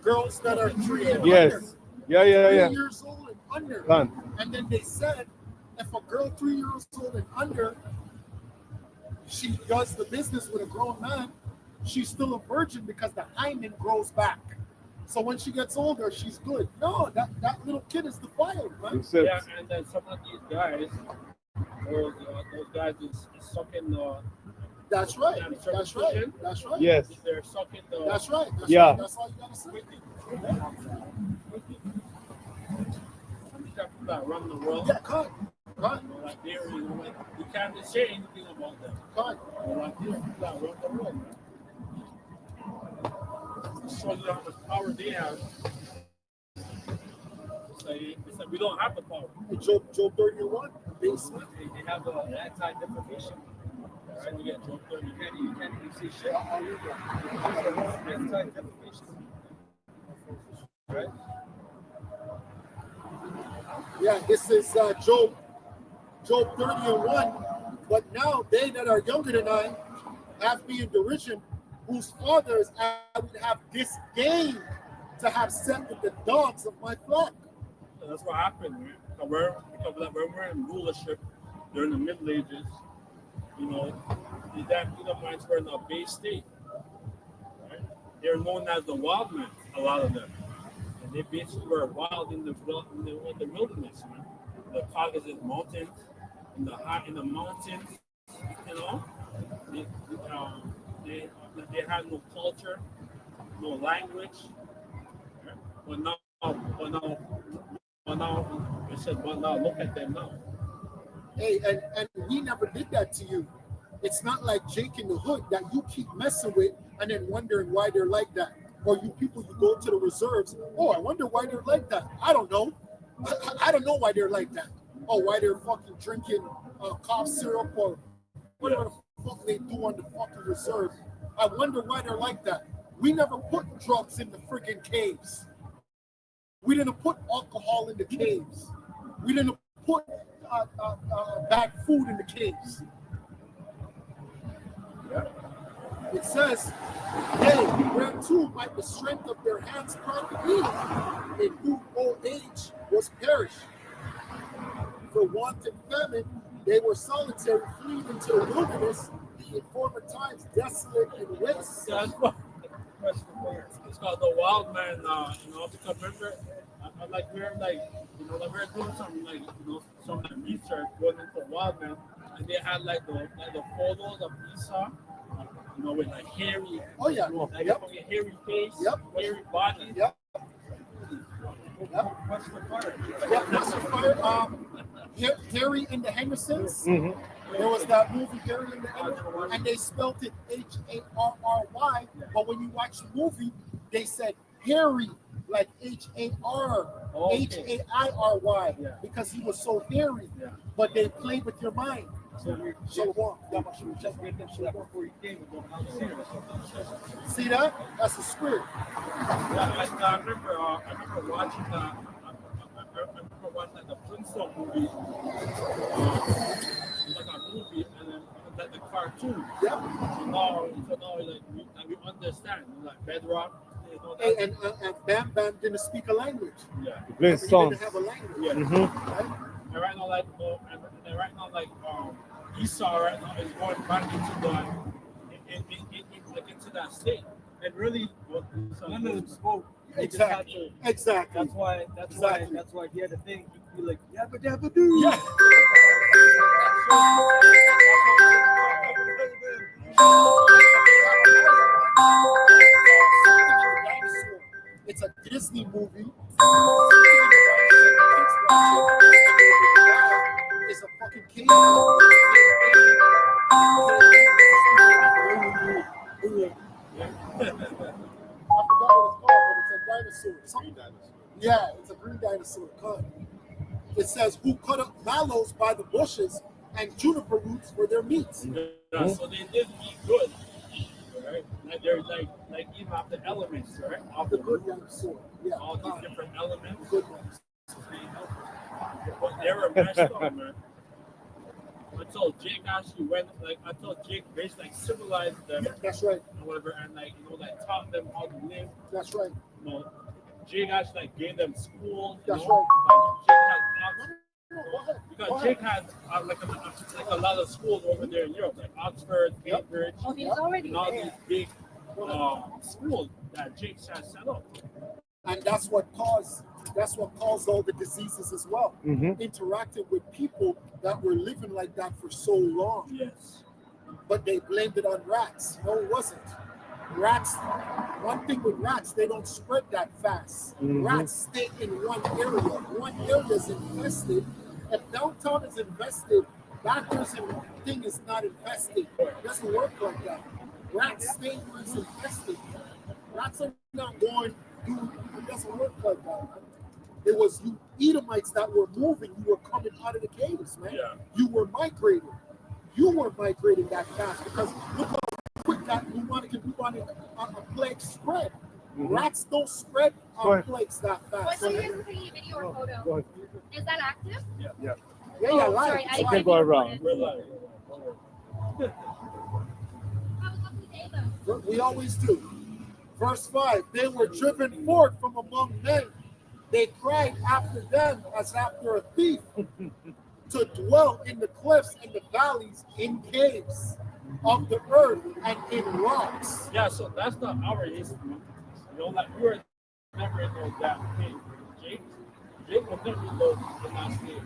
girls that are 3 and under. Yes. Yeah, yeah, 3 yeah. years old and under. Done. And then they said if a girl 3 years old and under, she does the business with a grown man, she's still a virgin because the hymen grows back. So when she gets older, she's good. No, that little kid is defiled, man. You said, Yeah, and then some of these guys, those guys is sucking That's right. And That's right. That's right. yes. they're sucking the. That's right. That's Yeah. right. That's all you gotta say. That run the world. Yeah, cut. Cut. You know, like they're, you know, like you can't just say anything about them. Cut. You know, like these people that run the world, man. It shows you how much power they have. It's like we don't have the power. Job 31. Basement. They have an anti-defamation. Right? You get Job 30. You can't even say shit. Anti-defamation. Right? Yeah, this is Job 30:1. But now they that are younger than I have me in derision, whose fathers I would have disdained to have set with the dogs of my flock. So that's what happened, man. Because when we're in rulership during the Middle Ages, you know, the Edomites were in a base state. Right? They're known as the wild men, a lot of them. And they basically were wild in the wilderness, man. The Caucasus Mountains, in the mountains, you know. They had no culture, no language. Right? But now, I said, well, now look at them now. Hey, and we never did that to you. It's not like Jake in the Hood that you keep messing with and then wondering why they're like that. Or you people, you go to the reserves. Oh, I wonder why they're like that. I don't know. I don't know why they're like that. Oh, why they're fucking drinking cough syrup or whatever the fuck they do on the fucking reserve. I wonder why they're like that. We never put drugs in the friggin' caves. We didn't put alcohol in the caves. We didn't put bad food in the caves. It says, hey, whereto might the strength of their hands profit ye, in whose old age was perished. for want and famine, they were solitary, fleeing into the wilderness, in former times desolate and waste. That's what it's called the wild man. Because remember, I like we're like, like we're doing some like, some like research going into wild man, and they had like the photos of Esau, with like hairy, Oh yeah, like yep, fucking hairy face, Yep. hairy body. yep, yep. What's the part? Yeah, that's a fire. Harry and the Hendersons. There was that movie, Harry and the Hendersons, and they spelled it Harry. But when you watch the movie, they said Harry, like Harry, Yeah. because he was so hairy. Yeah. But they played with your mind. So what? Just read them shit before you came and go down the cinema. See that? That's a script. Yeah, I remember watching that. I remember watching like the Flintstone movie. Like a movie, and then like the cartoon. Yep. So now we understand, like Bedrock. And Bam Bam didn't speak a language. Yeah. Playing He didn't songs. have a language. Yeah. Right? And right now, like Esau right now is going back into into that state. And really, none of them spoke. They just had to. Exactly. That's why he had a thing. He'd be like, yabba dabba doo. Yeah. It's a Disney movie. It's a fucking king. I forgot what it's called, but it's a dinosaur. Green dinosaur. Yeah, it's a green dinosaur. It says, "Who cut up mallows by the bushes and juniper roots for their meats?" Yeah, so they did eat good, right? Like they're like even off the elements, right? Off The the good root, dinosaur. Yeah, all these different elements. good ones. But they were messed up, man. Until Jake actually went, until Jake basically civilized them Yeah, that's right. or whatever, and taught them how to live. That's right. Jake actually gave them schools. That's right. Go ahead. Because Jake had a lot of schools over there in Europe, like Oxford, Cambridge, Oh, he's already and all there. these big schools that Jake had set up. And that's what caused all the diseases as well. Interacting with people that were living like that for so long. Yes. But they blamed it on rats. No, it wasn't. Rats, one thing with rats, they don't spread that fast. Rats stay in one area. One area is infested. If downtown is infested, Bathurst and thing is not infested. It doesn't work like that. Rats stay where it's infested. Rats are not going, it doesn't work like that, man. It was you Edomites that were moving. You were coming out of the caves, man. Yeah. You were migrating. You were migrating that fast because look how quick that we wanted a plague spread. Rats don't spread plagues that fast. What's your free video or photo? Go ahead. Is that active? Yeah, Oh, live. sorry, I You can didn't go know around. We're like, Have a lovely day, though. We always do. Verse 5, they were driven forth from among men. They cried after them as after a thief to dwell in the cliffs and the valleys, in caves of the earth and in rocks. yeah, so that's not our history. Like we were never in that cave. Jake was never in that cave.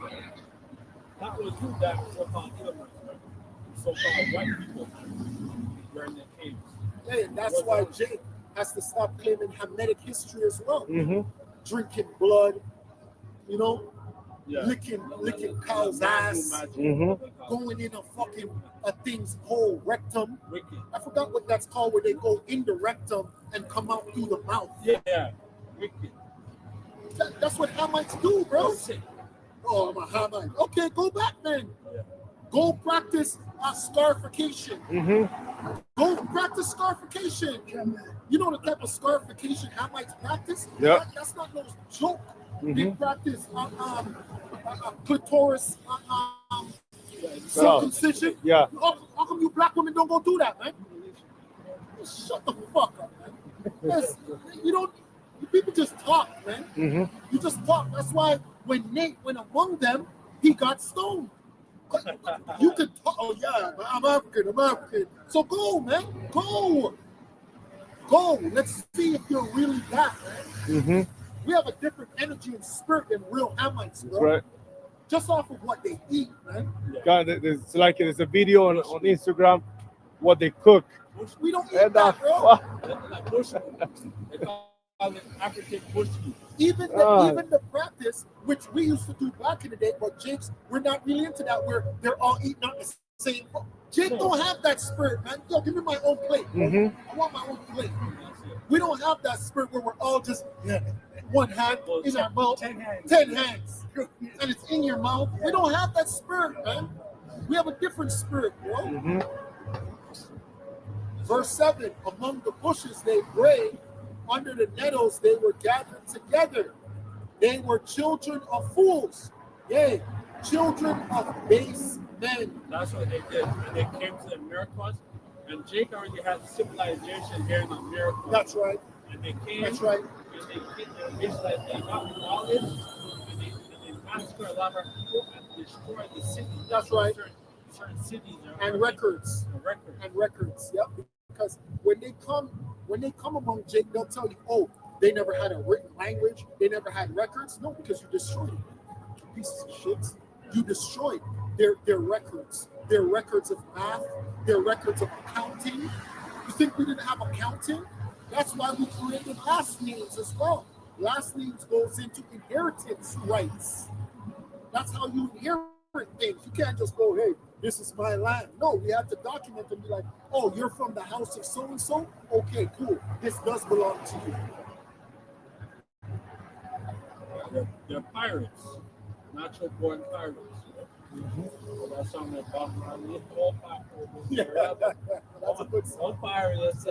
That was who that so-called Edomites, right? So-called white people were in the caves. Hey, and that's why Jake has to stop claiming Hamitic history as well. Drinking blood, Yeah. licking cow's ass, going in a thing's hole, rectum. Wicked. I forgot what that's called, where they go in the rectum and come out through the mouth. Yeah. Wicked. That's what Hamites do, bro. Oh, I'm a Hamite. Okay, go back then. Yeah. Go practice scarification. Go practice scarification. You know the type of scarification Hamites practice? Yep. That's not no joke. They practice clitoris circumcision. Yeah. How come you black women don't go do that, man? Shut the fuck up, man. People just talk, man. You just talk. That's why when Nate went among them, he got stoned. You could talk, oh yeah, I'm African. So go, man, go. Let's see if you're really that, man. Mm-hmm. We have a different energy and spirit than real Hamites, That's bro. right. Just off of what they eat, man. God, there's a video on Instagram what they cook. We don't eat And that, bro. Like bush meat. They call it African bush meat. Even the practice, which we used to do back in the day, but Jake's, we're not really into that, where they're all eating out the same. Jake don't have that spirit, man. Yo, give me my own plate, bro. I want my own plate. We don't have that spirit where we're all just one hand in our mouth, 10 hands, and it's in your mouth. We don't have that spirit, man. We have a different spirit, bro. Verse 7, among the bushes they brayed, under the nettles they were gathered together. They were children of fools, yea, children of base men. That's what they did. And they came to the Americas. And Jake already had civilization here in America. That's right. And they came. That's right. And they came to Israel. They got knowledge. And they massacred a lot of our people and destroyed the cities. That's right. Certain cities. And records. And records. Yep. Because when they come among Jake, they'll tell you, oh, they never had a written language, they never had records. No, because you destroyed it. You pieces of shit. You destroyed their records. Their records of math, their records of accounting. You think we didn't have accounting? That's why we created last names as well. Last names goes into inheritance rights. That's how you inherit things. You can't just go, hey, this is my land. No, we have to document and be like, oh, you're from the house of so-and-so? Okay, cool. This does belong to you. They're pirates. Natural born pirates. That's something that Bob Marley, all pirates. Yeah, that's a good song. All pirates.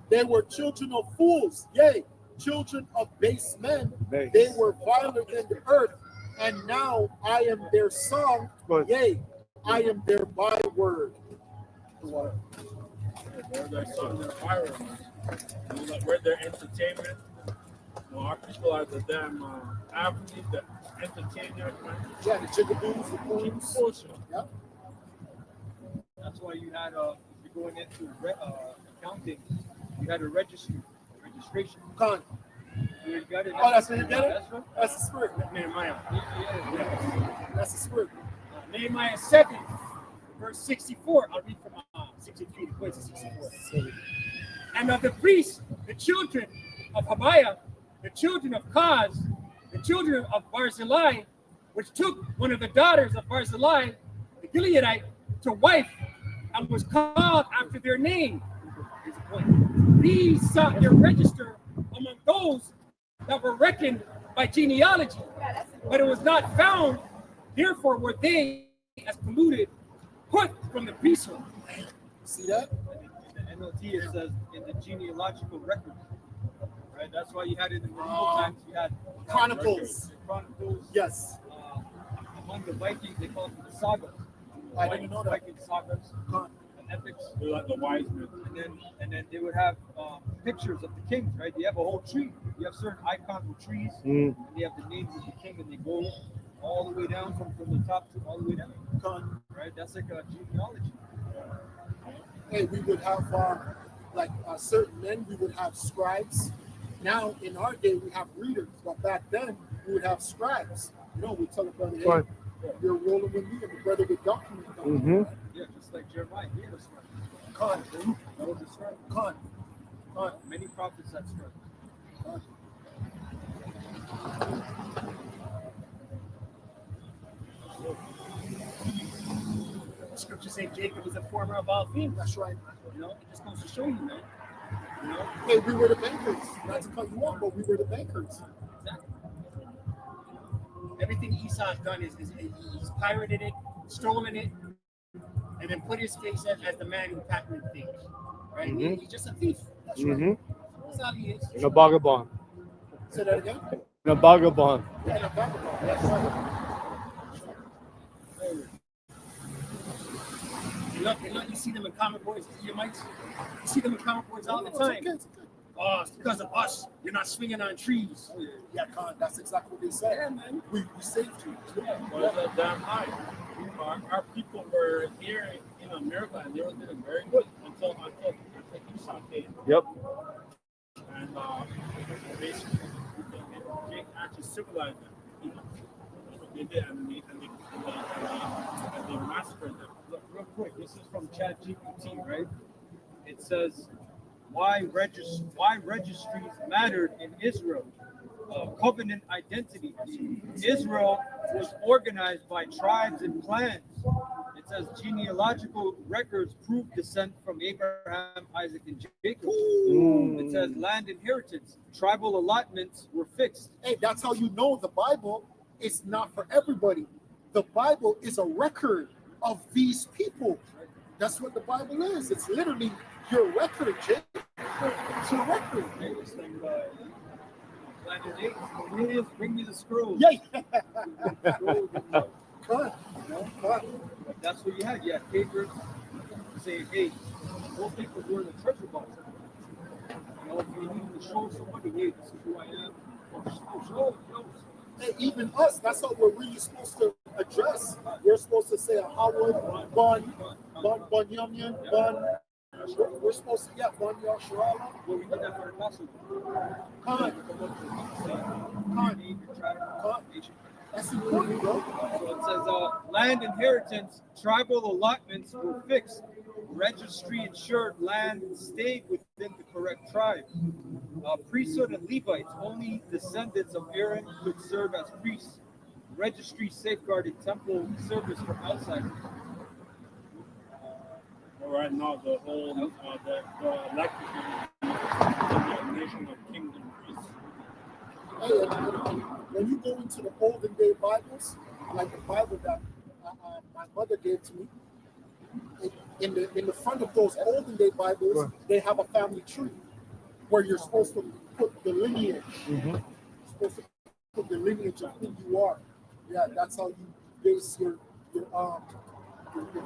They were children of fools, yea, children of base men. They were violent in the earth, and now I am their song, yea, I am their byword. They're their song, their pirates. We're their entertainment. Our people are the damn athletes, the entertainers. Yeah, the jigaboos, the fools. Yep. That's why you had, if you're going into accounting, you had a registration. Con. You got it. Oh, that's where you get it? That's right. That's the spirit. Nehemiah. That's the spirit. Nehemiah 7, verse 64. I'll read from 63 to 64. And of the priests, the children of Habiah, the children of Kaz, the children of Barzillai, which took one of the daughters of Barzillai, the Gileadite, to wife, and was called after their name. These sought their register among those that were reckoned by genealogy, but it was not found. Therefore were they, as polluted, put from the priesthood. See that? In the NLT it says in the genealogical record. Right? That's why you had in the medieval times, you had Chronicles. Chronicles. Yes. Among the Vikings, they called them the sagas. I didn't know that. Viking sagas, and epics. They're like the wise men. And then they would have pictures of the kings, right? They have a whole tree. You have certain icons with trees, and they have the names of the king, and they go all the way down from the top to all the way down. Right? That's like a genealogy. Hey, we would have certain men, we would have scribes. Now, in our day, we have readers, but back then, we would have scribes. You know, we tell a brother, hey, you're rolling with me, and the brother would document that. Yeah, just like Jeremiah, he was scribe. Con. That was a scribe. Con. Many prophets had scribes. The scriptures say Jacob was a former of all things. That's right. You know, it just goes to show you, man. You know? Hey, we were the bankers. Not to cut you off, but we were the bankers. Exactly. Everything Esau's done is he's pirated it, stolen it, and then put his face as the man who patented things. Right? He's just a thief. That's right. That's all he is. In a vagabond. Say that again? In a vagabond. Yeah, in a vagabond. That's right. Look, you see them in comic books, you see them in comic books all the time. oh, it's because of us. You're not swinging on trees. Yeah, Khan, that's exactly what they said. Yeah, man. We saved you. Well, it's a damn lie. Our people were here in America and they were doing very good until Esau came. Yep. And basically, they actually civilized them. You know, that's what they did, and they massacred them. Look, real quick, this is from ChatGPT, right? It says why registries mattered in Israel. Covenant identity. Israel was organized by tribes and clans. It says genealogical records prove descent from Abraham, Isaac, and Jacob. It says land inheritance. Tribal allotments were fixed. Hey, that's how you know the Bible is not for everybody. The Bible is a record of these people. That's what the Bible is. It's literally your record, Jake. It's your record. Hey, it's like, Planet 8, Cornelius, bring me the scrolls. Yeah. Scrolls and stuff. Cut. Cut. But that's what you had. You had papers saying, hey, those people were in the treasure box. You know, if you need to show somebody, hey, this is who I am, show. And even us, that's how we're really supposed to address. We're supposed to say Howard, Bun, Yumyan, Bun. We're supposed to, Bun Yasharala. Well, we did that for the apostle. Khan. That's important, bro. So it says land inheritance, tribal allotments were fixed. Registry ensured land stayed within the correct tribe. Priesthood and Levites, only descendants of Aaron could serve as priests. Registry safeguarded temple service from outsiders. All right, now the whole the elected the nation of kings and priests. Hey, when you go into the olden day Bibles, like the Bible that my mother gave to me, in the front of those olden day Bibles, they have a family tree where you're supposed to put the lineage. You're supposed to put the lineage of who you are. Yeah, that's how you base your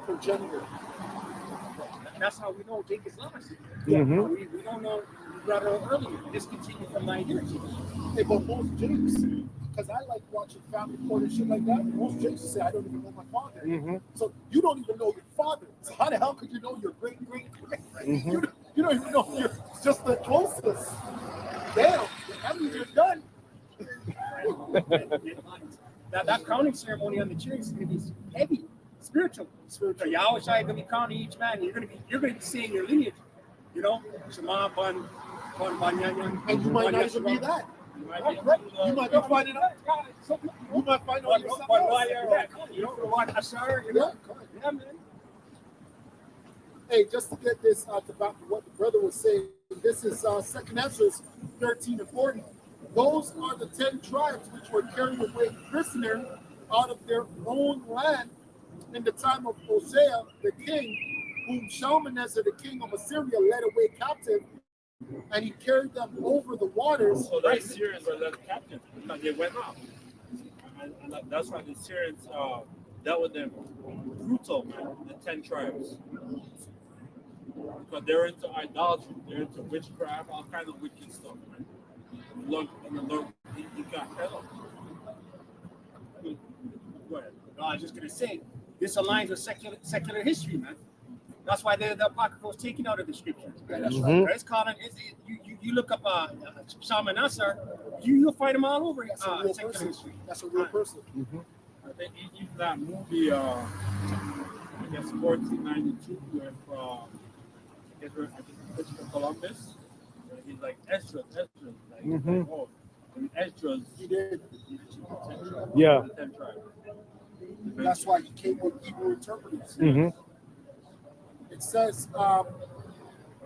progenitor. That's how we know Jake is lost. Mhm. We don't know. We brought it up earlier. Discontinue from Nigeria. Hey, but most Jakes, because I like watching family court and shit like that, most Jakes say, I don't even know my father. So you don't even know your father. So how the hell could you know your great? You don't even know you're just the closest. Damn, that means you're done. That counting ceremony on the church is going to be heavy, spiritual. Yahweh Shai is going to be counting each man. You're going to be saying your lineage. You know, Shema, Bun, Yanyan. And you might not even be that. You might be finding out. You might find out yourself. You know, what Ashar, you know? Yeah, man. Hey, just to get this out about what the brother was saying, this is 2nd Ezra 13 and 40. Those are the 10 tribes which were carried away prisoner out of their own land in the time of Hosea the king, whom Shalmaneser the king of Assyria led away captive, and he carried them over the waters. So the Syrians were left captive because they went off, and that's why the Syrians dealt with them brutal, man. The 10 tribes, because they're into idolatry, they're into witchcraft, all kinds of wicked stuff, man. Look, he got hell. Go ahead. No, I was just going to say, this aligns with secular history, man. That's why the Apocrypha was taken out of the scriptures. Yeah, that's right. It's called, you look up Shalmaneser, you'll find them all over That's a real secular person. history. That's a real person. I think even that movie, I guess 1492, with Christopher Columbus, he's like Ezra, like, oh, and Ezra's He did. Yeah. 10 tribes. That's why he came with Hebrew interpreters. It says,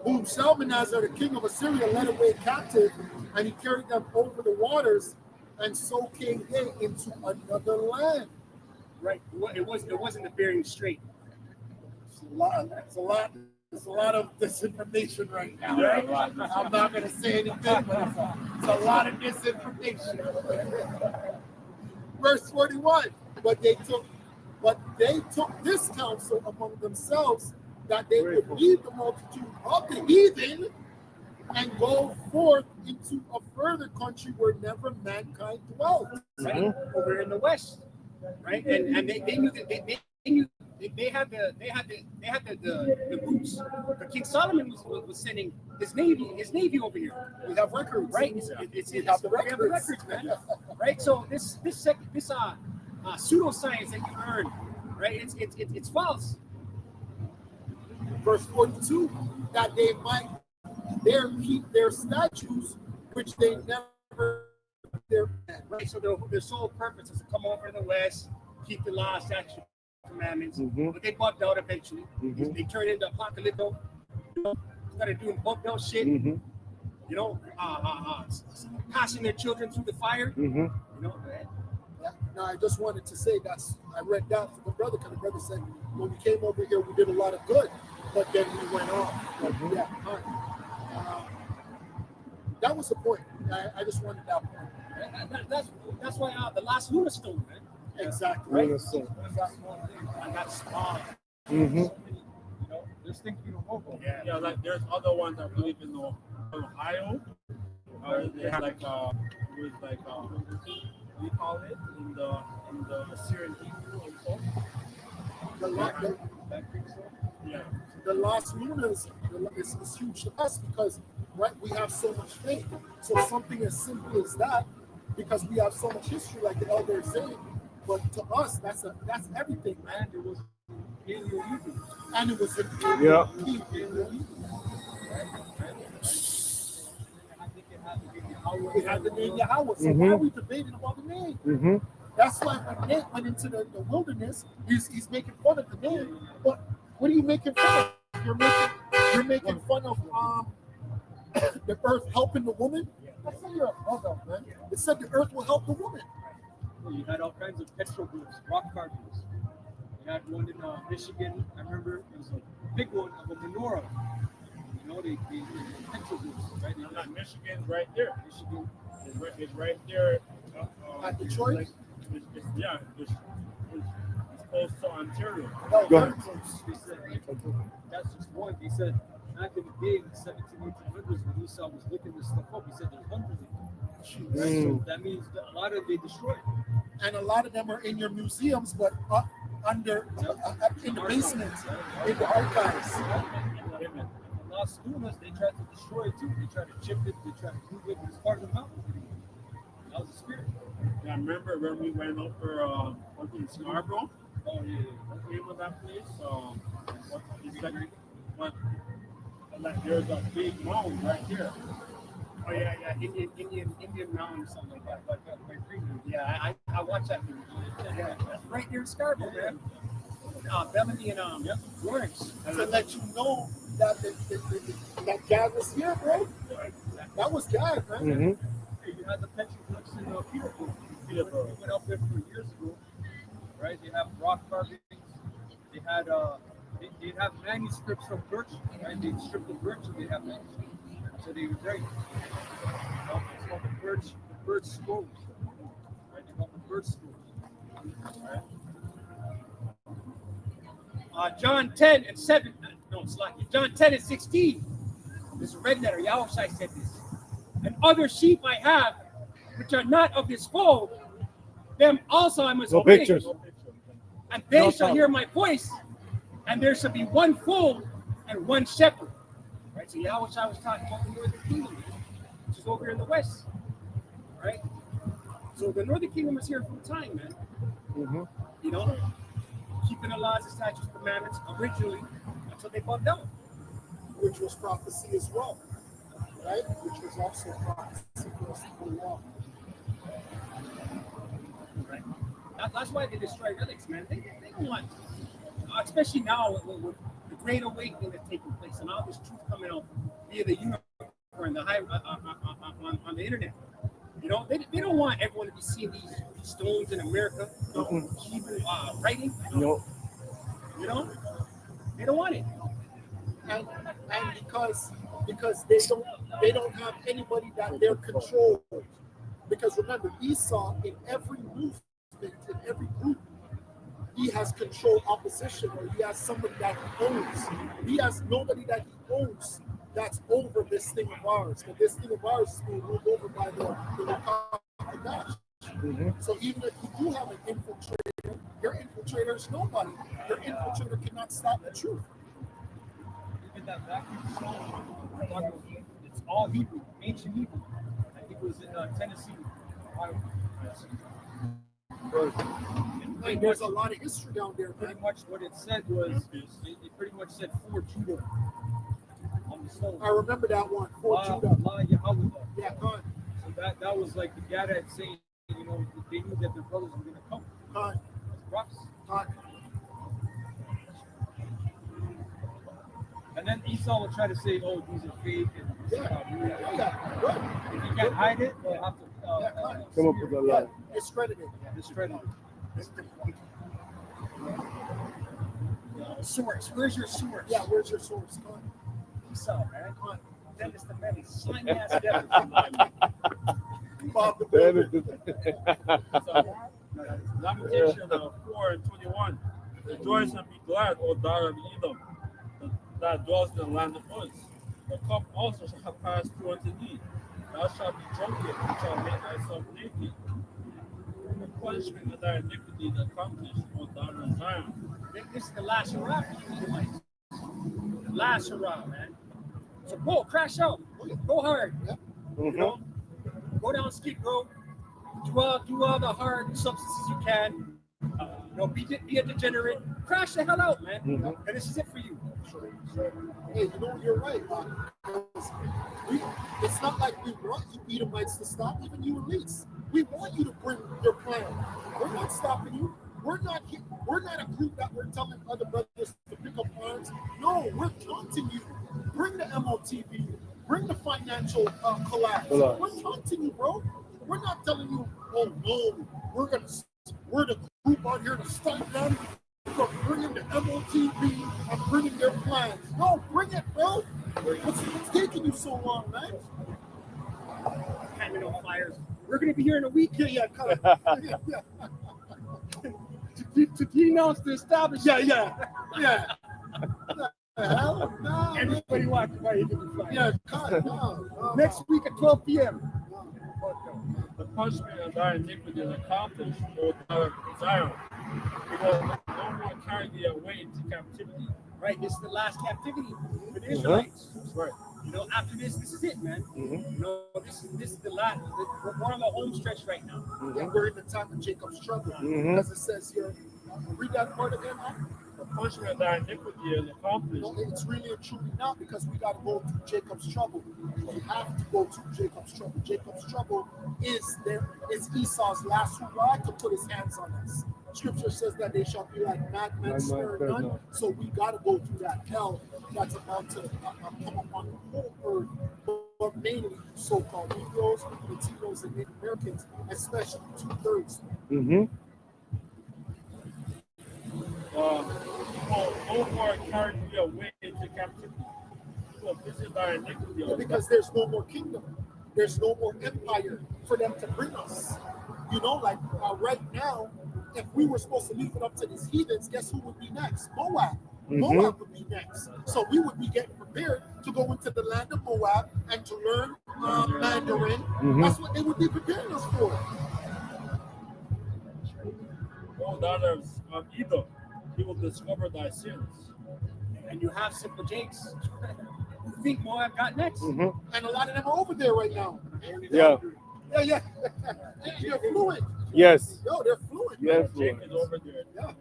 whom Shalmaneser, the king of Assyria, led away captive, and he carried them over the waters, and so came they into another land. Right. It wasn't the Bering Strait. It's a lot of disinformation right now. Yeah, Right? a lot. I'm not going to say anything, but it's a lot of disinformation. Verse 41. But they took this counsel among themselves that they would lead the multitude of the heathen and go forth into a further country where never mankind dwelt. Right over in the west, right? And they knew that they knew they had the roots. But King Solomon was sending his navy over here. We have records, Right? We have the we have the records. records, man. Right? So this pseudoscience that you learn, right? It's false. Verse 42, that they might there keep their statues, which they never their Right? So their sole purpose is to come over to the west, keep the law, statutes, commandments. Mhm. But they bugged out eventually. Mhm. They turned into apocalypto. Started doing bugged out shit. Mhm. You know, passing their children through the fire. Mhm. You know, Yeah. Now, I just wanted to say I read that for the brother, because the brother said when we came over here, we did a lot of good, but then we went off. But yeah, that was the point. I just wanted that point. that's why the last lunar stone, man. Exactly. Right? Understand. And that's small. Mhm. You know, there's things we don't know about. Yeah, like there's other ones I believe in Ohio. They have like it was like what do you call it in the Assyrian Hebrew and so. Yeah. The last lunar is huge to us because we have so much faith. So something as simple as that, because we have so much history, like the elder is saying. But to us, that's everything, man. And it was Paleo-Hebrew. And it was a Yeah. We had the name Yahweh. So why are we debating about the name? Mhm. That's why when Nate went into the wilderness, he's making fun of the name. But what are you making fun of? You're making fun of the earth helping the woman. That's not your mother, man. It said the earth will help the woman. Well, you had all kinds of petroglyphs, rock carvings. You had one in Michigan. I remember it was a big one of a menorah. You know, they petroglyphs, right? I'm not Michigan, right there. Michigan. It's right there. At Detroit? It's close to Ontario. No, Go very ahead. close. They said that's just one. They said back in the day in the 1700s, 1800s, when Esau was looking this stuff up, he said there's hundreds of them. Right? So that means that a lot of they destroyed. And a lot of them are in your museums, but under in the basement, in the archives. And the Lost Lunas, they tried to destroy it too. They tried to chip it. They tried to move it. It's part of the mountain. That was the spirit. Yeah, I remember when we went up for working in Scarborough. Oh yeah. What's the name of that place? Like there's a big mound right here. Oh yeah, Indian Mountain or something like that. Yeah, I watched that movie. Yeah, right there in Scarborough, man. Bellamy and Lawrence. To let you know that that guy was here, bro. That was guy, man. Mhm. You had the petroglyphs in Peterborough. We went up there for years ago, right? They have rock carvings. They had they have manuscripts from birch, right? They stripped the birch and they have manuscripts. So they would write. It's called the birch scrolls. Right? They call them birch scrolls. Right? John 10 and 7. No, it's like John 10 and 16. There's a red letter. Yahweh said this. And other sheep I have, which are not of this fold, them also I must No obey. pictures. And they No shall problem. hear my voice, and there shall be one fold and one shepherd. Right? So Yahweh Shai was talking about the northern kingdom, which is over in the west. Right? So the northern kingdom is here full time, man. Mhm. You know, keeping the laws and statutes, commandments originally until they bugged out. Which was prophecy as well, right? Which was also prophecy for us to go along. Right? That's why they destroy relics, man. They don't want, especially now with the great awakening that's taking place and all this truth coming out via the unicorn, the high on the internet. You know, they don't want everyone to be seeing these stones in America, Hebrew writing. No. You know, they don't want it. And because they don't have anybody that they're controlled. Because remember, Esau in every movement, in every group, he has control opposition, or he has somebody that he owns. He has nobody that he owns that's over this thing of ours. But this thing of ours is being ruled over by the Wakanda. So even if you do have an infiltrator, your infiltrator is nobody. Your infiltrator cannot stop the truth. Even that vacuum song, it's all Hebrew, ancient Hebrew. I think it was in Tennessee. Like, there's a lot of history down there, Pretty man. much what it said was, it pretty much said for Judah on the stone. I remember that one. For La Judah. Yahweh. Yeah, God. So that was like the Gad saying, you know, they knew that their brothers were going to come. God. As prophets. God. And then Esau will try to say, oh, these are fake. And this is Yeah. not real. Yeah. Good. If you can't hide it, they'll have to Come up with a Yeah. lie. Discredited. discredit it. Source. Where's your source? Yeah, where's your source? God. Esau, man. Come on. Dennis the Menace. Slimy ass Dennis. Bob the That Builder. is So, Lamentation 4:21. Rejoice and be glad, O daughter of Edom, that dwells in the land of Uz. The cup also shall pass through unto thee. Thou shalt be drunken, and shalt make thyself naked. The punishment of thy iniquity is accomplished, O daughter of Zion. This is the last hurrah for you Edomites. The last hurrah, man. So go, crash out. Go hard. You know, go down Skid Row. Do all the hard substances you can. You know, be a degenerate. Crash the hell out, man. And this is it for you. Hey, you know, you're right. It's not like we want you Edomites to stop, even you elites. We want you to bring your plan. We're not stopping you. We're not a group that we're telling other brothers to pick up arms. No, we're taunting you. Bring the MOTV. Bring the financial collapse. We're taunting you, bro. We're not telling you, oh no, we're the group out here to stop them from bringing the MOTV and bringing their plans. No, bring it, bro. What's taking you so long, man? Handing out flyers. We're going to be here in a week. Yeah, come on. Yeah. To denounce the establishment. Yeah. The hell? No, Everybody watching why you can fly. yeah, cut. No. Next week at 12 p.m. The punishment of thy iniquity is accomplished, O daughter of Zion. He will no more carry thee away into captivity. Right, this is the last captivity for the Israelites. Right. You know, after this is it, man. You know, this is the last. We're on the home stretch right now. And we're in the time of Jacob's trouble. As it says here. Read that part again, huh? The punishment of thy iniquity is accomplished. No, it's really and truly not, because we got to go through Jacob's trouble. We have to go through Jacob's trouble. Jacob's trouble is Esau's last hurrah to put his hands on us. Scripture says that they shall be like madmen, spare none. So we got to go through that hell that's about to come upon the whole earth, but mainly so-called Negroes, Latinos, and Native Americans, especially 2/3. No more carry thee away into captivity. So this is thy iniquity. O Because there's no more kingdom. There's no more empire for them to bring us. You know, like right now, if we were supposed to leave it up to these heathens, guess who would be next? Moab. Moab would be next. So we would be getting prepared to go into the land of Moab and to learn Mandarin. That's what they would be preparing us for. O daughter of Edom, he will discover thy sins. And you have Simple Jakes who think Moab got next. And a lot of them are over there right now. Yeah. Yeah. They're fluent. Yes. Yo, they're fluent. Yes. Jake is over there. Yeah.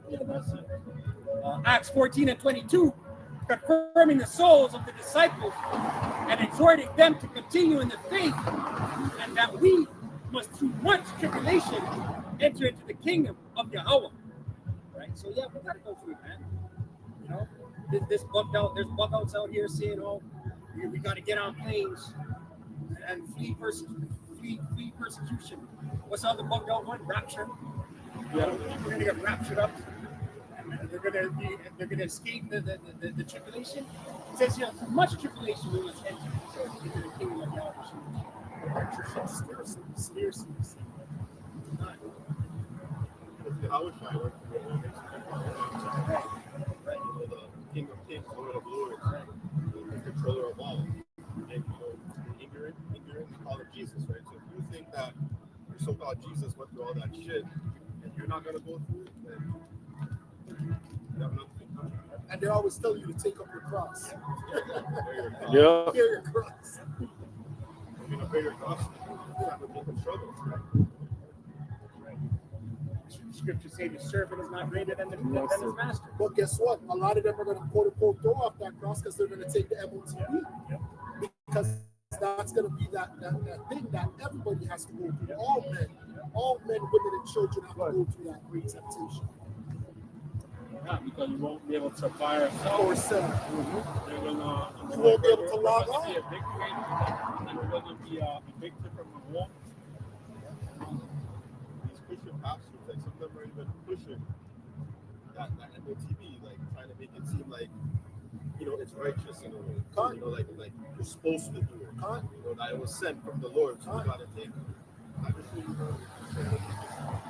Yeah, that's it. Acts 14 and 22, confirming the souls of the disciples and exhorting them to continue in the faith, and that we must through much tribulation enter into the kingdom of Yahweh. Right? So yeah, we gotta go through it, man. You know, there's bug outs out here saying, oh, we gotta get on planes and flee persecution. What's the other bugged out one? Rapture. Yeah. We're gonna get raptured up. And they're gonna escape the tribulation. It says here, through much tribulation we must enter into the kingdom of Yahweh. Seriously. If Yahweh Shai were to go on the kingdom King, Lord of Lords, right? The controller of all. And ignorant, we call him Jesus, right? So if you think that your so-called Jesus went through all that shit and you're not gonna go through it, then you have nothing coming. And they always tell you to take up your cross. Yeah. Carry your cross. You're gonna bear your cross. You're not gonna make struggles, right? Scripture say the servant is not greater than his master. But guess what? A lot of them are going to quote unquote throw off that cross because they're going to take the MOTB. Because that's going to be that thing that everybody has to go through. All men, women, and children have to go through that great temptation. Yeah, because you won't be able to survive Or sin. You're gonna, You won't be able to log you're on. gonna be evicted, and you're gonna be evicted from the home. These Christian pastors, like some of them are even pushing that MOTB, like trying to make it seem like, it's righteous in a way. Like you're supposed to do it. That it was sent from the Lord, so you gotta take it. I just think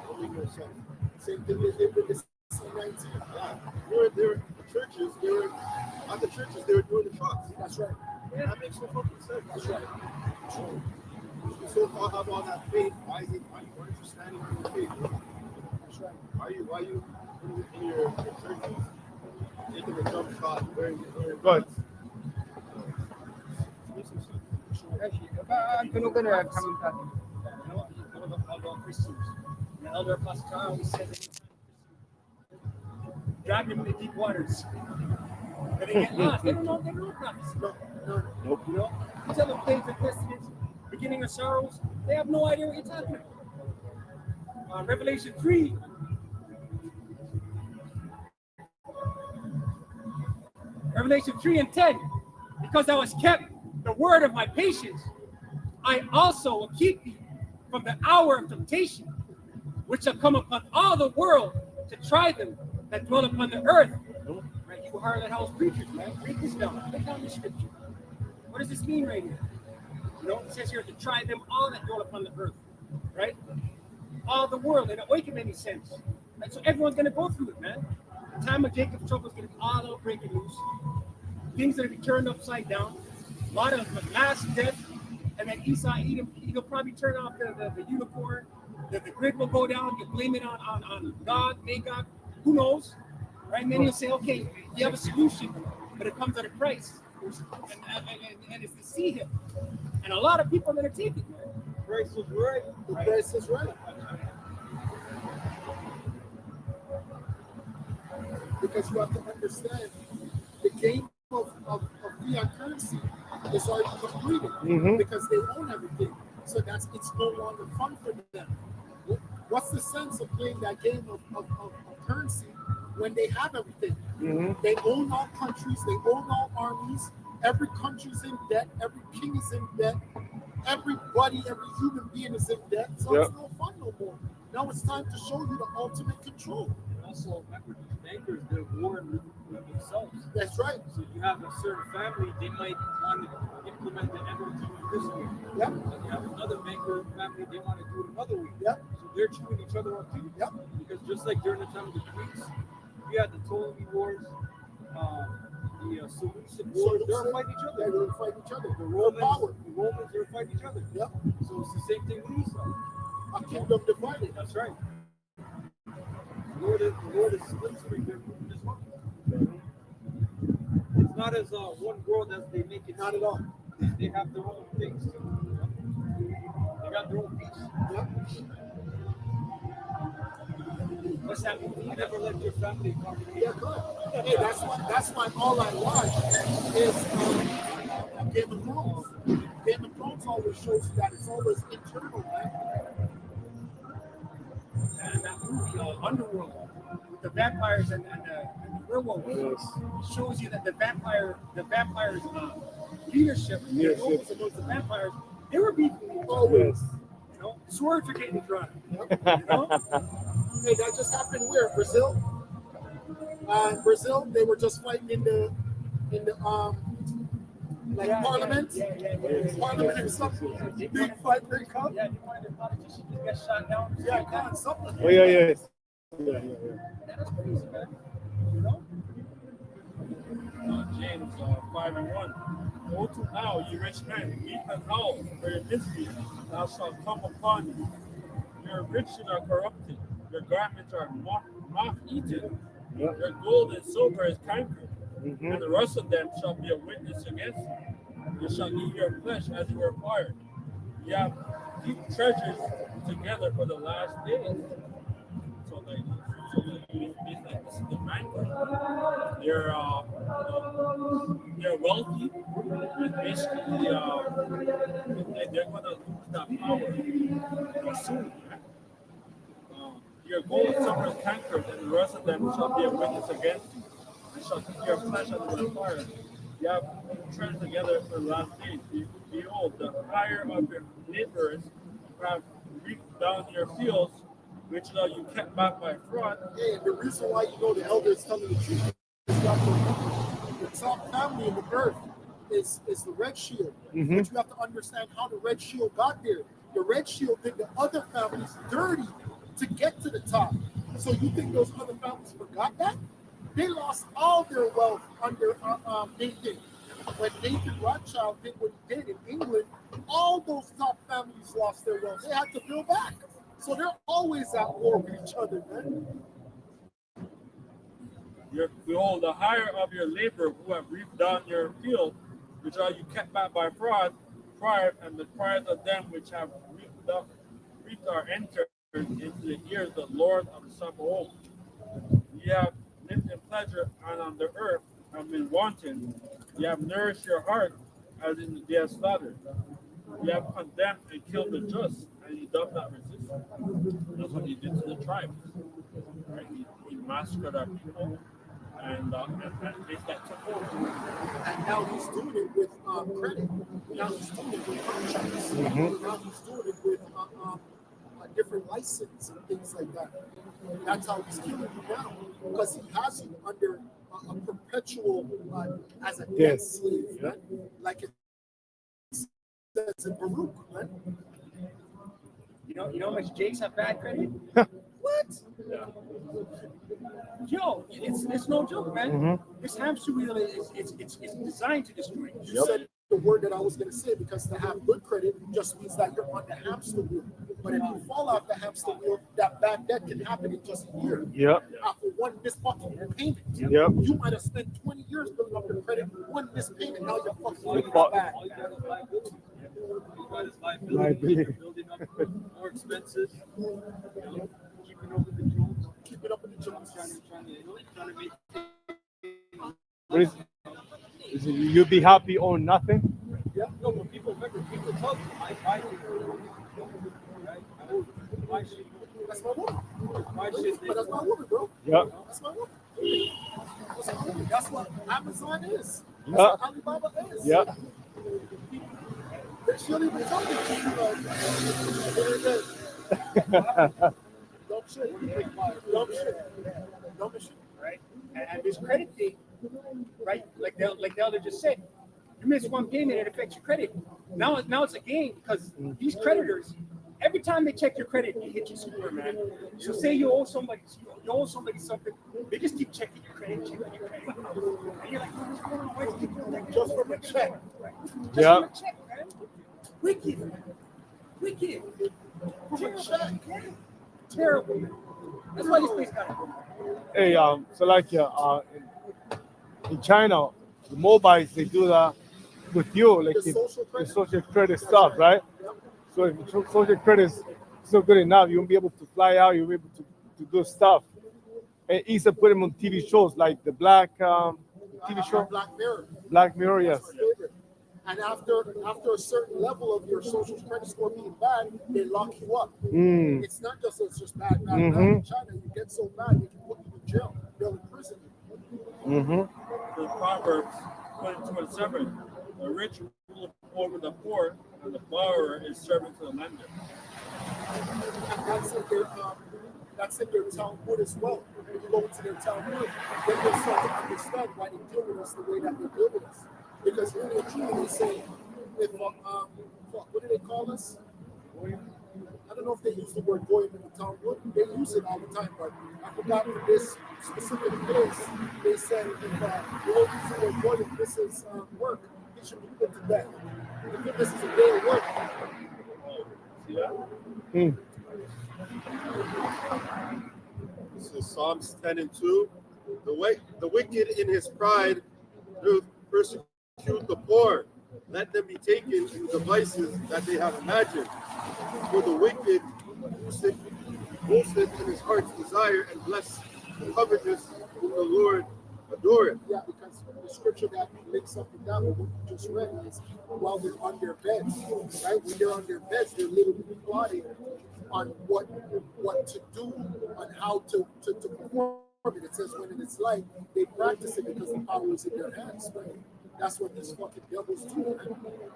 don't make no sense. Same thing they did with the C-19. Yeah, at the churches, they were doing the shots. That's right. Yeah, that makes no fucking sense. That's right. You so-called have all that faith. Why aren't you standing for the faith? That's right. Why you in your churches taking the jump shot wearing Good. About Christians. The elder Apostle always said that drag them into deep waters. But they get lost. They don't know prophecy. Nope. You tell them plagues and pestilence, beginning of sorrows, they have no idea what you're talking about. Revelation 3. Revelation 3 and 10. Because thou hast kept the word of my patience, I also will keep thee from the hour of temptation, which shall come upon all the world to try them that dwell upon the earth. Right, you harlot house preachers, man. Read this down. Take down the scripture. What does this mean right here? It says here to try them all that dwell upon the earth. Right? All the world. They don't make it any sense. Right? So everyone's gonna go through it, man. The time of Jacob's trouble is gonna be all out breaking loose. Things are gonna be turned upside down. A lot of mass death. And then Esau, he'll probably turn off the unicorn. The grid will go down. You blame it on God, Magog. Who knows? Right? And then you'll say, okay, you have a solution, but it comes at a price. And it's to see him. And a lot of people are going to take it. The price is right. The price is right. Because you have to understand the game of fiat currency is already completed because they own everything. So it's no longer fun for them. What's the sense of playing that game of currency when they have everything? They own all countries, they own all armies, every country's in debt, every king is in debt, everybody, every human being is in debt, so it's no fun no more. Now it's time to show you the ultimate control. And also, remember, these bankers, they're warring with themselves. That's right. So you have a certain family, they might want to implement the MOTB this way. Yep. And you have another banker family, they want to do it another way. Yep. So they're chewing each other up too. Yep. Because just like during the time of the Greeks, we had the Ptolemy Wars, the Seleucid Wars, they were fighting each other. They were fighting each other. The Romans, they were fighting each other. Yep. So it's the same thing with Esau. A kingdom divided. That's right. The Lord is split screen. They're moving this one. It's not as one world as they make it. Not at all. They have their own things. They got their own peace. Yep. What's that movie? You never let your family come to me. Yeah, good. Hey, that's why all I watch is Game of Thrones. Game of Thrones always shows you that it's always internal, man. And that movie, Underworld, with the vampires and the werewolves, shows you that the vampires' leadership amongst the vampires, they were beefing each other. Swords are getting drawn. Hey, that just happened where? Brazil? Brazil, they were just fighting in the parliament. Parliament or something. Big fight break up. Yeah, you find the politician just get shot down. Yeah, something. Oh, yeah. That's crazy, man. You know? James 5:1. Woe to thou, you rich man, weep and howl, for your misery thou shalt come upon you. Your riches are corrupted, your garments are moth-eaten, Yeah. your gold and silver is cankered, Mhm. and the rest of them shall be a witness against you. You shall eat your flesh as you were required. You have deep treasures together for the last days. So like, basically, this is the banquet. They're wealthy, and basically, they're gonna lose that power soon. Your gold and silver is cankered, and the rest of them shall be a witness against you. You shall eat your flesh as it were fire. You have treasures together for the last days. Behold, the hire of your laborers have reaped down your fields, which you kept back by fraud. Yeah, and the reason why you know the elder is telling the truth is that the top family in the earth is the red shield. Mhm. But you have to understand how the red shield got there. The red shield did the other families dirty to get to the top. So you think those other families forgot that? They lost all their wealth under Nathan. When Nathan Rothschild did what he did in England, all those top families lost their wealth. They had to build back. So they're always at war with each other, man. Behold, the hire of your labor who have reaped down your field, which you kept back by fraud, and the pride of them which have reaped are entered into the ears of the Lord of the Sabaoth. Ye have lived in pleasure and on the earth have been wanton. Ye have nourished your heart as in the day of slaughter. Ye have condemned and killed the just, and ye doth not resist. That's what he did to the tribes. Right? He massacred our people, and they took over. And now he's doing it with credit. Now he's doing it with contracts. Now he's doing it with a different license and things like that. That's how he's killing you now, because he has you under a perpetual as a debt Yes. slave, right? Like it says in Baruch, right? You know how much Jakes have bad credit? What? Yo, it's no joke, man. Mhm. This hamster wheel it's designed to destroy you. You said the word that I was going to say, because to have good credit just means that you're on the hamster wheel. But if you fall off the hamster wheel, that bad debt can happen in just a year. Yep. After one missed fucking payment. Yep. You might have spent 20 years building up your credit, one missed payment, now you're fucking living fuck. back. Liability. Building up more expenses, keeping up with the Jones, Keep it up in the Jones. trying to make What is it, you be happy or nothing? Yeah, no, but people remember, people tell you, I buy things, right? I buy shit. That's my woman. Buy shit. But that's my woman, bro. Yep. That's my woman. That's my woman. That's what Amazon is. That's Yeah. what Alibaba is. Yeah. She don't even tell me dumb shit. Dumb shit. Dumb shit. Right? And this credit thing, right? Like the elder just said, you miss one payment, it affects your credit. Now it's a game, because these creditors, every time they check your credit, they hit you super, man. So say you owe somebody something, they just keep checking your credit, checking your credit. And you're like, what's going on? Why do you keep doing that? Just from a check. Just Yeah. for a check, man. Wicked. From a check. Terrible. That's why this place got to go. Hey, so like in China, the mobiles they do that with you, like The social the credit. social credit stuff, right? So if your social credit is not good enough, you won't be able to fly out. You'll be able to do stuff. And Isa put him on TV shows like the Black TV show, Black Mirror. Black Mirror. Yes. That's my favorite. And after a certain level of your social credit score being bad, they lock you up. Mm. It's not just it's just bad. Mhm. In China, you get so bad, they can put you in jail, they'll imprison you. Mm-hmm. The Proverbs 22:7. The rich rule over the poor, and the borrower is servant to the lender. And that's in their Talmud as well. When you go into their Talmud, then you'll start to understand why they deal with us the way that they deal with us. Because really and truly, they say, if what do they call us? I don't don't know if they use the word goyim in the Talmud. They use it all the time, but I forgot for this specific case. They said if you don't use the word goyim, this is work. He should be put to death. If this is a day of work. See that? This is Psalms 10 and 2. The wicked in his pride do persecute the poor. Let them be taken in devices that they have imagined. For the wicked boasteth in his heart's desire and bless the covetous whom the Lord adoreth. Yeah, because the scripture that links up with that, what we just read, is while they're on their beds, right? When they're on their beds, they're literally plotting on what to do, on how to perform it. It says when in its light, they practice it because the power is in their hands, right? That's what these fucking devils do, man.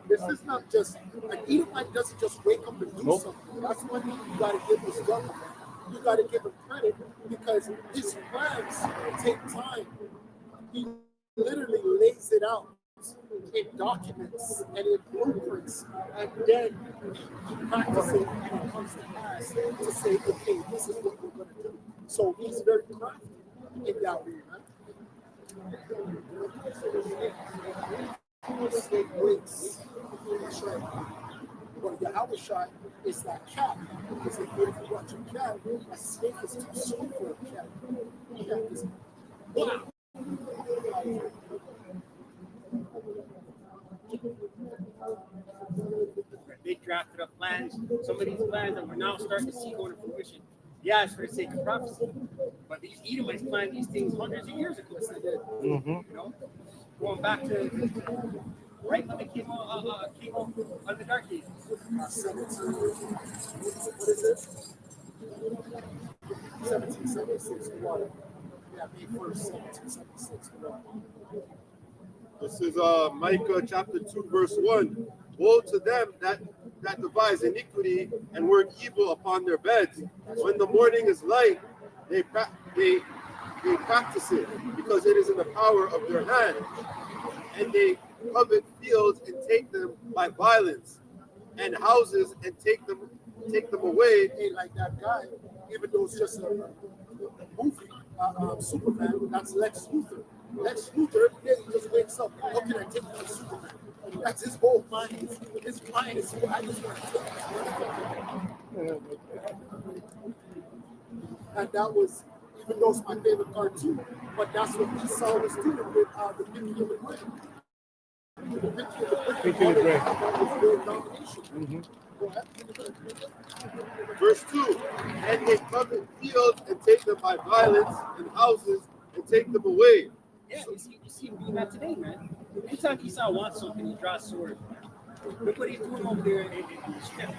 This is not just, an Edomite doesn't just wake up and do something. That's what you gotta give this government. You gotta give him credit because his plans take time. He literally lays it out in documents and in blueprints, and then he practices it and it comes to pass to say, okay, this is what we're gonna do. So he's very crafty in that way, man. Snake waits. But Yahweh Shai is that cat. Because if you watch a cat, a snake is too small for a cat. A cat is wow. They drafted up plans. Some of these plans that we're now starting to see going to fruition. Yeah, it's for the sake of prophecy. But these Edomites planned these things hundreds of years ago. You know, going back to right when they came on the Dark Ages. What is it? 1776. Yeah, May 1st, 1776. This is Micah chapter 2, verse 1. Woe to them that devise iniquity and work evil upon their beds. When the morning is light, they practice it, because it is in the power of their hand. And they covet fields and take them by violence, and houses and take them away. Hey, like that guy, even though it's just a movie, Superman, that's Lex Luthor. Lex Luthor, every day he just wakes up, how can I take down Superman? That's his whole mind. His mind is, I just want to take him. And that was, even though it's my favorite cartoon, but that's what Esau was doing with the Pinky of the Brain. Pinky of the Brain. Was their domination. Verse 2. And they covet fields and take them by violence, and houses and take them away. Yeah, you see him doing that today, man. Anytime Esau wants something, he draws swords. Look what he's doing over there in the strip.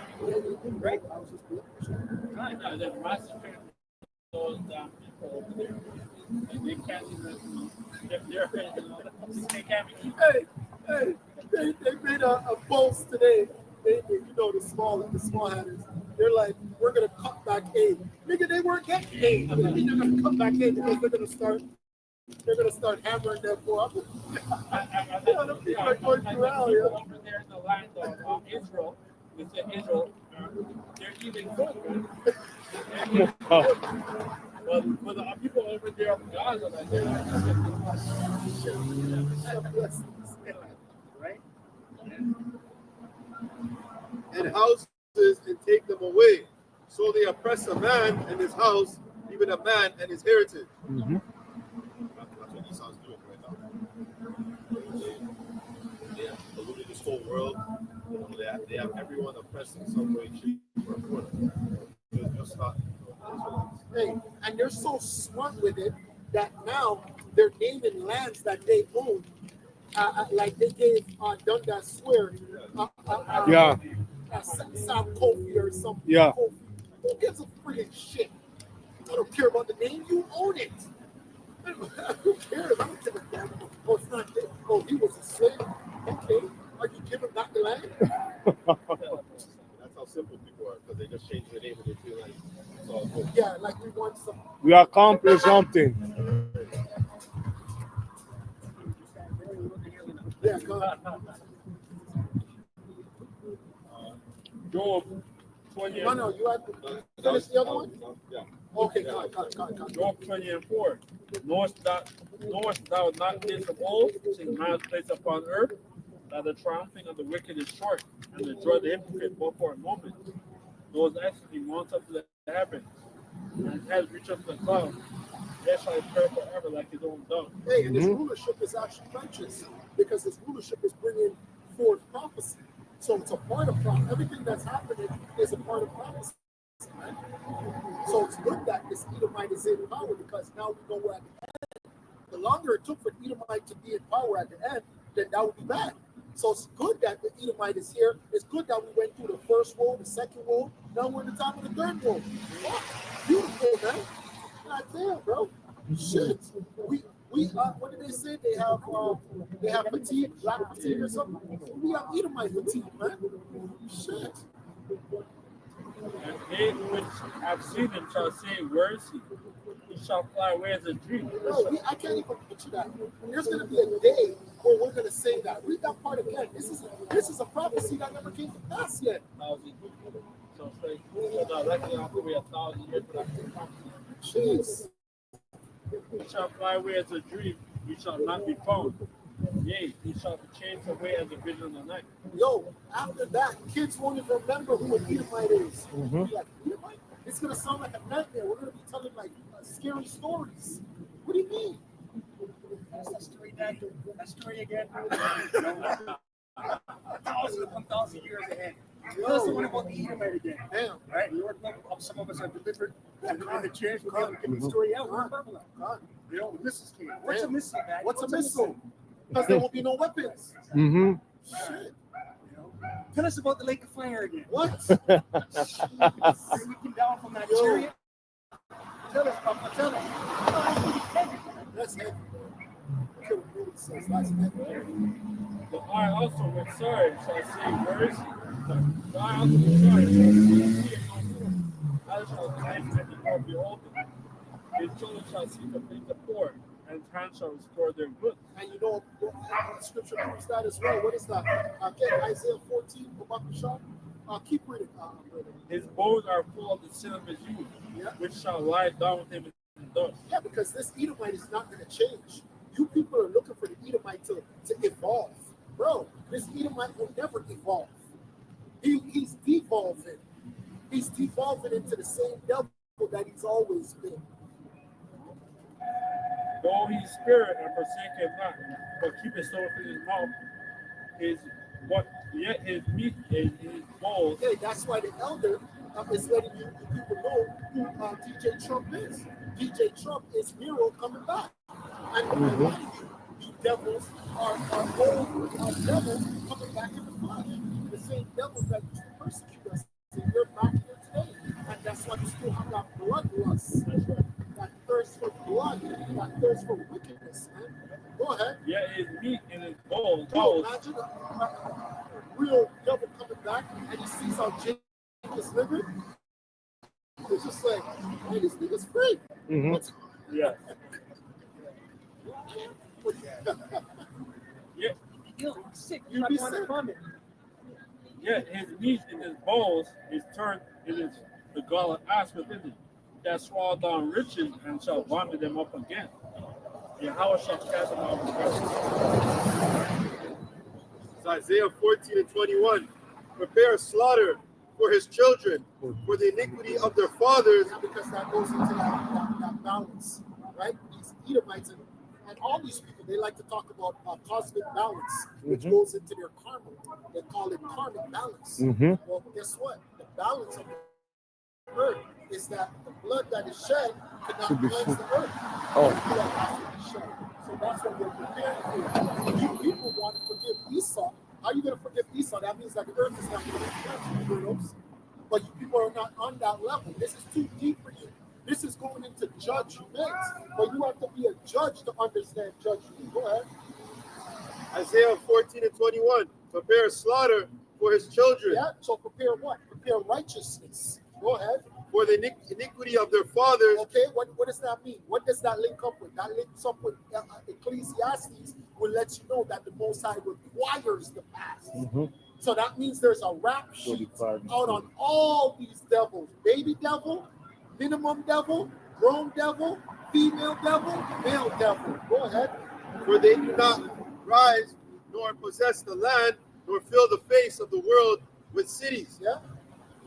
Right? No, they're massacring those people over there. And they can't even, they can't be. Hey, they made a boast today. You know, the small hatters. They're like, we're gonna cut back aid. Nigga, they weren't getting aid. They're gonna cut back aid because they're gonna start hammering their poor. The people are going through hell, yeah. Over there in the land of Israel, we said Israel, they're eating food, right? Well, for the people over there of Gaza, like, they're Right? And houses and take them away. So they oppress a man and his house, even a man and his heritage. That's what Esau's doing right now. They have polluted this whole world. You know, they have everyone oppressed in some way, shape, or form. They're just not Israelites. Hey, and they're so smart with it that now they're naming lands that they own. Like they gave Dundas Square. Sam Kofi or something. Yeah. Kofi. Who gives a freaking shit? I don't care about the name. You own it. Who cares? I don't give a damn. Oh, it's not this. Oh, he was a slave. Okay. Are you giving back the land? That's how simple people are, because they just change their name and they feel like it's all good. Yeah, like we want some. We accomplished something. Yeah, come on. Job 20 No, no, you had to finish the other one? Yeah. Okay, God. Job 20 and 4. Knowest thou not this of old, since man is placed upon earth, that the triumphing of the wicked is short, and the joy of the hypocrite but for a moment. Those actually mounts up to the heavens, and has reached up to the clouds. There shall he pray forever like his own dog. Hey, and his rulership is actually righteous because his rulership is bringing forth prophecy. So it's a part of prophecy. Everything that's happening is a part of prophecy. Right? So it's good that this Edomite is in power because now we know we're at the end. The longer it took for the Edomite to be in power at the end, then that would be bad. So it's good that the Edomite is here. It's good that we went through the first woe, the second woe. Now we're in the time of the third woe. Oh, beautiful, man. God damn, bro. Shit. We what did they say? They have fatigue, black fatigue or something. We have Edomite fatigue, man. Shit. And they which have seen him shall say, where is he? He shall fly away as a dream. No, I can't even picture that. There's gonna be a day where we're gonna say that. Read that part again. This is a prophecy that never came to pass yet. 1,000. So it's like, no, that can have to be 1,000 years for that to come. Jeez. He shall fly away as a dream, he shall not be found. Yea, he shall be changed away as a vision of the night. Yo, after that, kids won't even remember who an Edomite is. Be like, Edomite? It's gonna sound like a nightmare. We're gonna be telling like scary stories. What do you mean? That's that story, Dad. That story again. 1,000 years ahead. Tell us the one about the Edomite again. Damn. Right? Lord, some of us are delivered and in the church. We're going to get the story out. We're in Babylon. God. You know, the missiles came. What's a missile, man? What's a missile? Because there will be no weapons. Mm-hmm. Shit. You know? Tell us about the lake of fire again. What? When we came down from that chariot. Tell us, Papa. Tell us. That's heavy. Okay, what it says. That's heavy. The eye also with sorry shall say, where is he? The eye also with sorry shall see him no more. I shall climb and the door be open. His children shall see the things of poor, and his hands shall restore their goods. And you know, scripture proves that as well. What is that? Again, Isaiah 14, Babakasha. Keep reading, brother. His bones are full of the sin of his youth, which shall lie down with him in the dust. Yeah, because this Edomite is not going to change. You people are looking for the Edomite to evolve. Bro, this Edomite will never evolve. He's devolving. He's devolving into the same devil that he's always been. Though he spirit and forsake him not, but keep his soul in his mouth, yet his meat is in his bowl. Okay, that's why the elder is letting you people know who DJ Trump is. DJ Trump is Nero coming back. And you devils are old devils coming back in the flesh. The same devils that used to persecute us. And they're back here today. And that's why you still have that bloodlust. That thirst for blood. That thirst for wickedness, man. Go ahead. Yet his meat in his bowl. Imagine a real devil coming back and he sees how Jake is living. It's just like, hey, this nigga's free. Yeah. Yeah. You're sick. You'd You're be not going to sick. vomit. Yet his meat in his bowls is turned in the gall of ass within it, that swallow down riches and shall vomit them up again. Yahweh shall cast them out of It's Isaiah 14 and 21. Prepare a slaughter for his children, for the iniquity of their fathers. Because that goes into that balance, right? These Edomites and all these people, they like to talk about cosmic balance, which goes into their karma. They call it karmic balance. Well, guess what? The balance of the earth is that the blood that is shed cannot cleanse the earth. So that's what we're preparing for. You people want to forgive Esau. How are you going to forgive Esau? That means that the earth is not going to be cleansed. But you people are not on that level. This is too deep for you. This is going into judgment. But you have to be a judge to understand judgment. Go ahead. Isaiah 14 and 21. Prepare a slaughter for his children. Yeah, so prepare what? Prepare righteousness. Go ahead. For the iniquity of their fathers. Okay, what does that mean? What does that link up with? That links up with Ecclesiastes, will let you know that the Most High requires the past. So that means there's a rap sheet 45. out on all these devils: baby devil, minimum devil, grown devil, female devil, male devil. Go ahead. For they do not rise nor possess the land, nor fill the face of the world with cities. Yeah,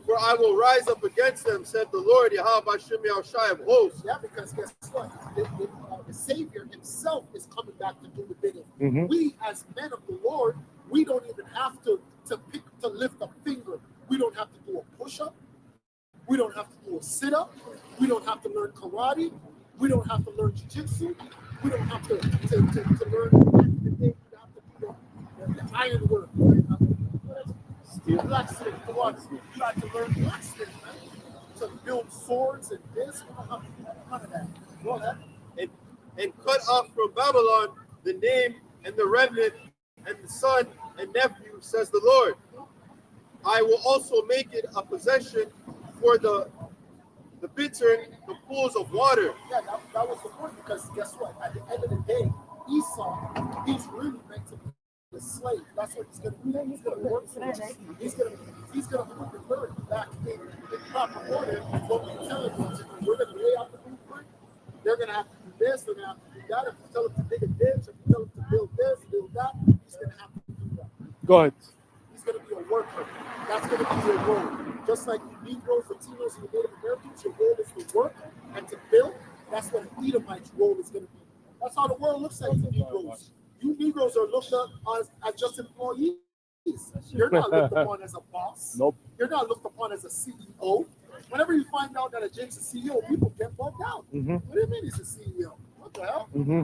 For I will rise up against them, said the Lord, Yahweh Hashem Yahushai of hosts. yeah, because guess what? The Savior himself is coming back to do the bidding. Mhm. We, as men of the Lord, we don't even have to lift a finger. We don't have to do a push-up. We don't have to do a sit-up. We don't have to learn karate. We don't have to learn jiu-jitsu. We don't have to learn back in the day. We have to do the iron work. Blacksmith. Come on. You have to learn blacksmith, man. To build swords and this. We don't have to do none of that. Go ahead. And cut off from Babylon the name and the remnant and the son and nephew, says the Lord. I will also make it a possession for the bittern, the pools of water. Yeah, that was the point, because guess what? At the end of the day, Esau, he's really meant to be a slave. That's what he's going to do. He's going to work for us. He's going to put the bird back in proper order. What we tell him to do, we're going to lay out the blueprint. They're going to have to do this. They're going to have to do that. If you tell them to dig a ditch, if you tell them to build this, build that, he's going to have to do that. Go ahead. He's going to be a worker. That's going to be your role. Just like you Negroes, Latinos, and the Native Americans, your role is to work and to build. That's what an Edomite's role is going to be. That's how the world looks at you Negroes. You Negroes are looked up as just employees. You're not looked upon as a boss. Nope. You're not looked upon as a CEO. Whenever you find out that a Jake's a CEO, people get bugged out. Mm-hmm. What do you mean he's a CEO? What the hell? Mm-hmm.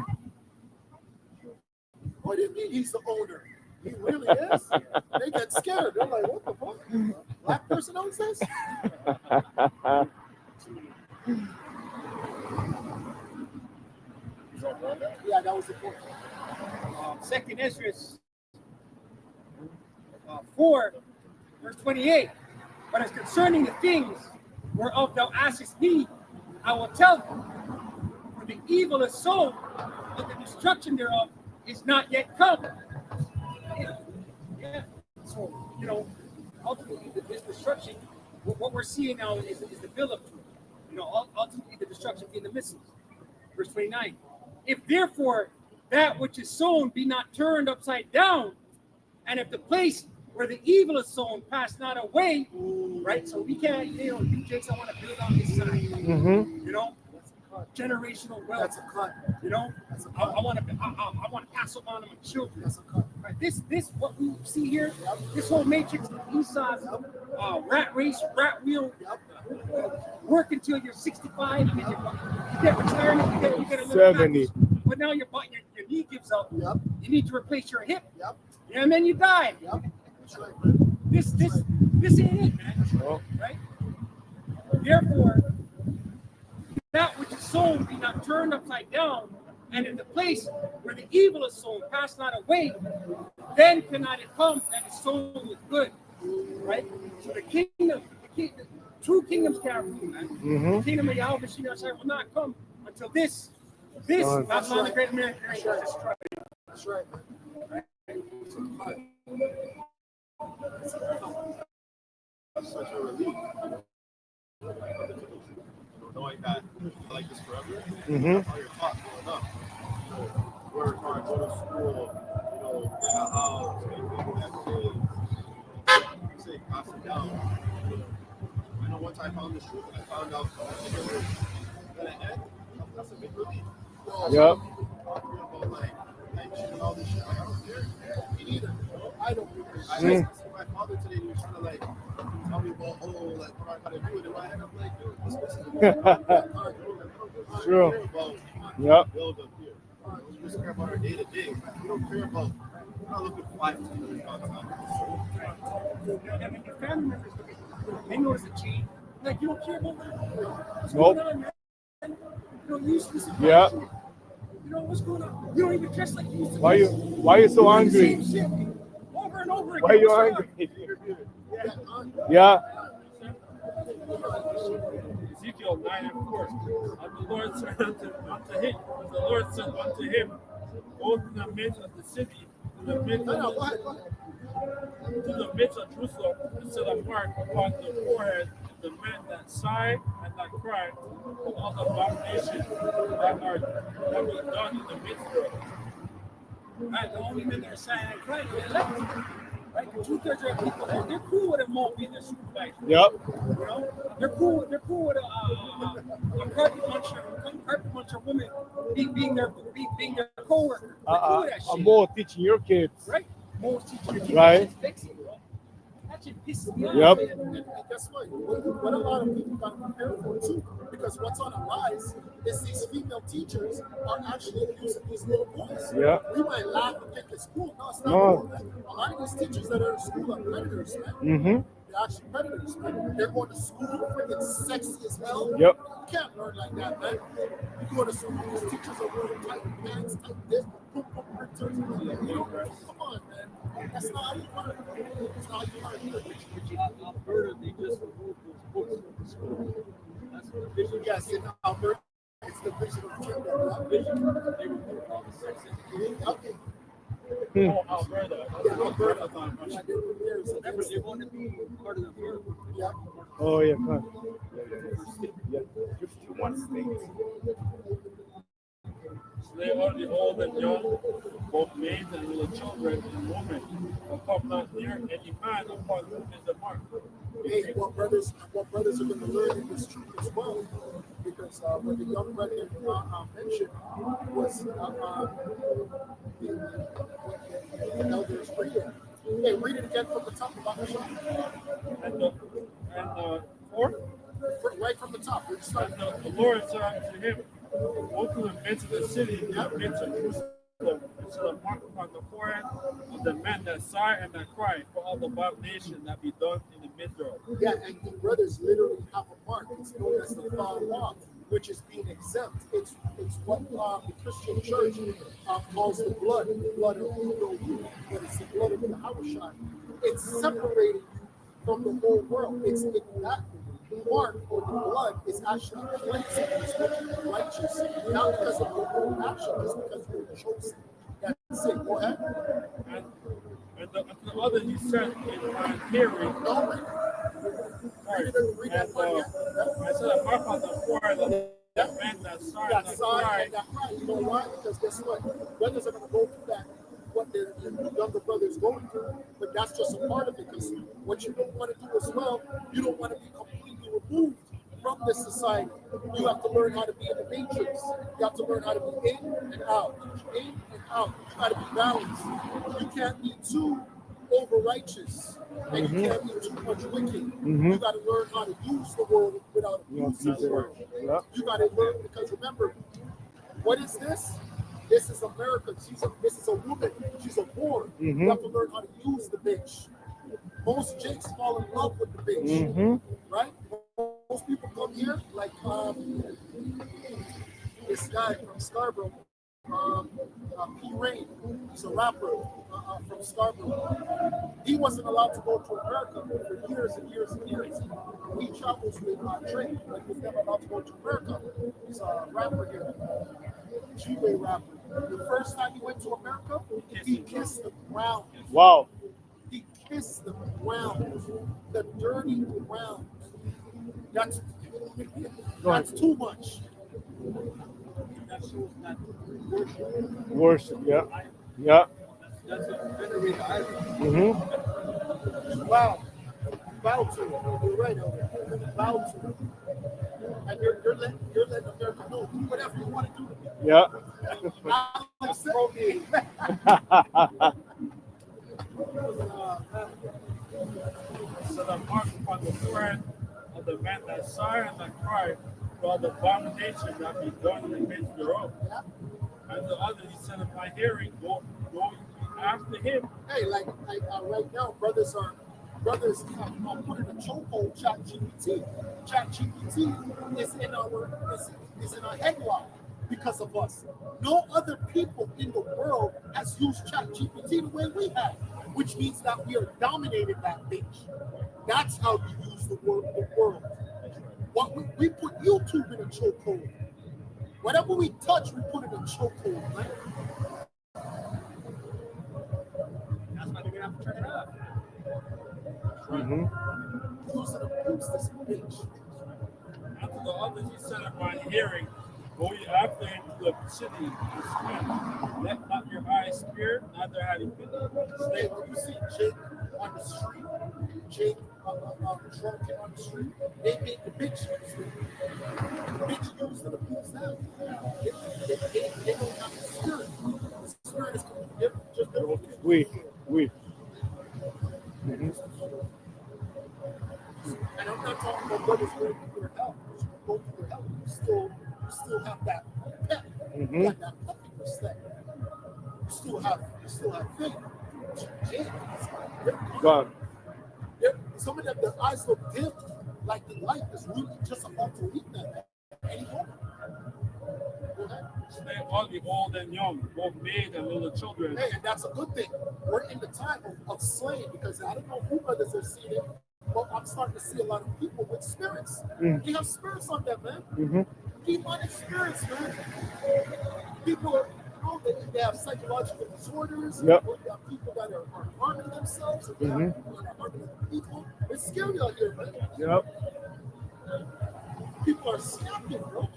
What do you mean he's the owner? He really is. They get scared. They're like, what the fuck? Black person owns this? Yeah, that was the point. Second Ezra 4, verse 28. But as concerning the things whereof thou askest me, I will tell thee. For the evil is sown, but the destruction thereof is not yet come. Yeah. So, ultimately, this destruction, what we're seeing now is the build-up to it. Ultimately, the destruction being the missiles. Verse 29. If therefore that which is sown be not turned upside down, and if the place where the evil is sown pass not away, right? So we can't, you Jakes, I want to build on this side. Mm-hmm. Generational wealth. That's a cut. I want to pass on to my children. That's a cut. Right? This what we see here, this whole matrix, Esau's rat race, rat wheel, work until you're 65, you get retirement, you get a little 70. but now your knee gives out. Yep. You need to replace your hip. Yep. And then you die. Yep. That's right, man. This ain't it, man. Oh. Right? Therefore, that which is sown be not turned upside down, and in the place where the evil is sown pass not away, then cannot it come that is sown with good. Right? So the true kingdom's character, man. Mm-hmm. The kingdom of Yahweh Mashiach will not come until this Babylon the Great American is destroyed. That's right, man. That's such a relief. Knowing that I like this forever, Mm-hmm. how you're taught growing up. Work hard, go to school, get a house, make kids, say, pass it down. I know once I found this truth, I found out that it was gonna end. That's a big relief. Yep. About like shooting all this shit. Like, I don't care. Me neither. I don't I asked my father today, he was trying to like tell me about what I gotta do. And in my head, I'm like, dude, this is True. Yep. Build up here. We just care about our day to day. We don't care about. We're not looking for 5 to 10 years down the line. I mean, your family members, they notice a change. Like, you don't care about what's Nope. going on, man. You used to support Yeah. you. What's going on? You don't even dress like you used to. Why you so Doing the angry? same shit over and over again. Why you What's going angry? on? Yeah. Ezekiel 9 and 4. And the Lord said unto him, go to the midst of the city, to the midst of the to the midst of Jerusalem and set a mark upon the forehead of the men that sigh and that cry for all the abominations that be done in the midst thereof. Right, the only men that are signing and crying are elect. Right? The 2/3 of people, they're cool with a mopey in their supervisor. Yep. You know, they're cool with a carpet muncher woman being their co-worker. They're cool with that shit. I'm more teaching your kids. Right? Most teachers Right. fixing, bro. That shit pisses me off. Yep. Man. And guess what? What a lot of people got to prepare for too, because what's on the rise is these female teachers are actually abusing these little boys. Yeah. We might laugh and think it's cool. No, it's not No. cool. Man. A lot of these teachers that are in school are predators, man. Mm-hmm. They're actually predators, man. They're going to school freaking sexy as hell. Yep. You can't learn like that, man. You go to school, these teachers are wearing tight pants, tight this, boom, boom, printers. You know, come on, man. That's not how you learn. That's not how you learn. Alberta, they just removed those books from the school. That's what the vision. Yes, in Alberta, it's the vision of the kingdom. Right? Vision. They removed all the sex education. Okay. Oh, Alberta. Yeah, Alberta. Alberta. Remember, they want to be part of the world. Yeah. Oh, yeah. Come on. Yeah. 51 states. Slay all the old and young, both maids and little children and women, and come not near any man upon whom is the mark. Hey, what brothers are going to learn in this truth as well, because what the young brother mentioned was the elders reading. Hey, read it again from the top about the shop. And four, Right from the top. We're and starting. the Lord said unto him, go to the midst of the city, in the midst of Jerusalem, and set a mark upon the forehead of the men that sigh and that cry for all the abomination that be done in the midst thereof. Yeah, and the brothers literally have a mark. It's known as the law, which is being exempt. It's what the Christian church calls the blood of Elohim, but it's the blood of the Yahushua. It's separating you from the whole world. It's that mark or the blood is actually cleansing us, making you righteous, not because of your own action, just because you're chosen. That's it. Go ahead. And the other he said in my hearing, No, man. Read that one again. I said a mark on the forehead of that man that sigh That and that side cry. and that right. You know why? Because guess what? Brothers are going to go through that, what the younger brothers going through, but that's just a part of it. Because what you don't want to do as well, you don't want to be completely removed from this society. You have to learn how to be in the matrix. You have to learn how to be in and out. In and out. You got to be balanced. You can't be too over righteous, and you can't be too much wicked. You got to learn how to use the world without abusing the world. Yeah. You got to learn, because remember, what is this? This is America. This is a woman. She's a whore. You have to learn how to use the bitch. Most jakes fall in love with the bitch, right? Most people come here like this guy from Scarborough, P. Rain. He's a rapper from Scarborough. He wasn't allowed to go to America for years and years and years. He travels with Drake, but he was never allowed to go to America. He's a rapper here, G-Way rapper. The first time he went to America, he kissed the ground. Wow. He kissed the ground, the dirty ground. That's too much. Worship. Yeah. Yeah. That's a venerated idol. Mm-hmm. Wow. Bow to it. You're right, Elder. Bow to it. And you're letting America know, do whatever you want to do. Yeah. Alex said, So the mark upon the forehead of the man that sigh and that cry for all the abomination that be done in the midst thereof. And the other he said in my hearing, go after him. hey, like right now, brothers are putting a chokehold. ChatGPT. ChatGPT is in our headlock because of us. No other people in the world has used ChatGPT the way we have, which means that we are dominated that bitch. That's how you use the world. What we put YouTube in a chokehold. Whatever we touch, we put in a chokehold, right? That's why they're gonna have to turn it off. right? Mm-hmm. Use and abuse this bitch. After the others he set upon hearing, go ye after him to the city and swim. Let not your eyes fear, neither have you pity. Slave, when you see Jake on the street, Jake drunken on the street, they make the bitch use them. The bitch use and abuse them. They don't have the spirit. The spirit is just different. Weak. And I'm not talking about brothers going through their hell. Go through their hell. You still have that pep. Mm-hmm. You got that puppiness thing. You still have faith. James, God. some of them, their eyes look dim, like the light is really just about to leave them any moment. Go ahead. Slay all the old and young, both maid and little children. Hey, and that's a good thing. We're in the time of slaying, because I don't know who brothers are seeing it, but I'm starting to see a lot of people with spirits. They have spirits on them, man. Mm-hmm. Demonic spirits, man. People are, they have psychological disorders. Yep. Or you have people that are harming themselves. Or they have people that are harming other people. It's scary out here, man. Yep. People are snapping, bro.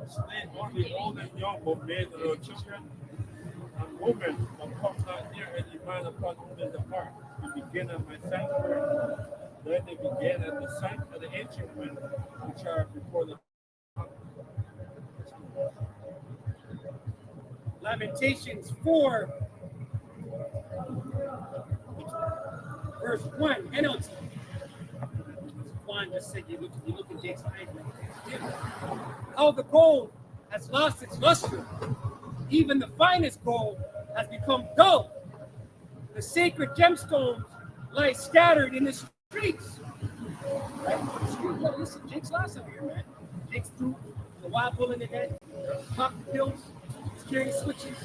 Slay all the old and young, both maid and little children. And women, but come not near any man upon whom is the heart. We begin at my sanctuary. Then they began at the sight of the ancient men, which are before the Lamentations 4, verse 1, NLT. Juan just said you look at Jake's eyes. How the gold has lost its luster. Even the finest gold has become dull. The sacred gemstones lie scattered in the streets. Right? Yeah, listen, Jake's lost over here, man. Jake's through the wild bull in the head, popping pills, carrying switches,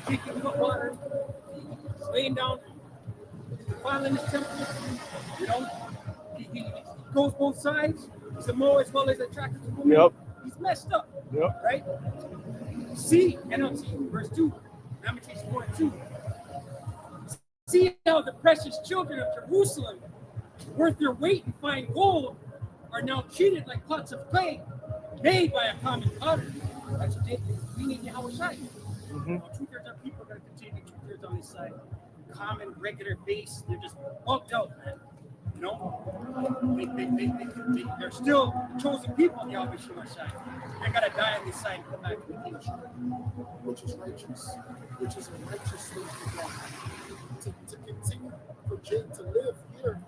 drinking hot water, laying down, filing his temple. You know, he goes both sides. He's a more as well as attracted to women. Yep. He's messed up. Yep. Right? See, NLT, verse 2, Lamentations 4 and 2. See how the precious children of Jerusalem, worth their weight in fine gold, are now treated like pots of clay made by a common potter. That's what we need Yahweh Shai. Two-thirds of people are going to continue to two-thirds on this side. Common, regular base, they're just bugged out, man. You know? They're still chosen people, Yahweh Shai. They got to die on this side and come back to the kingship. Which is righteous, which is a righteous thing for God. To continue for Jake to live here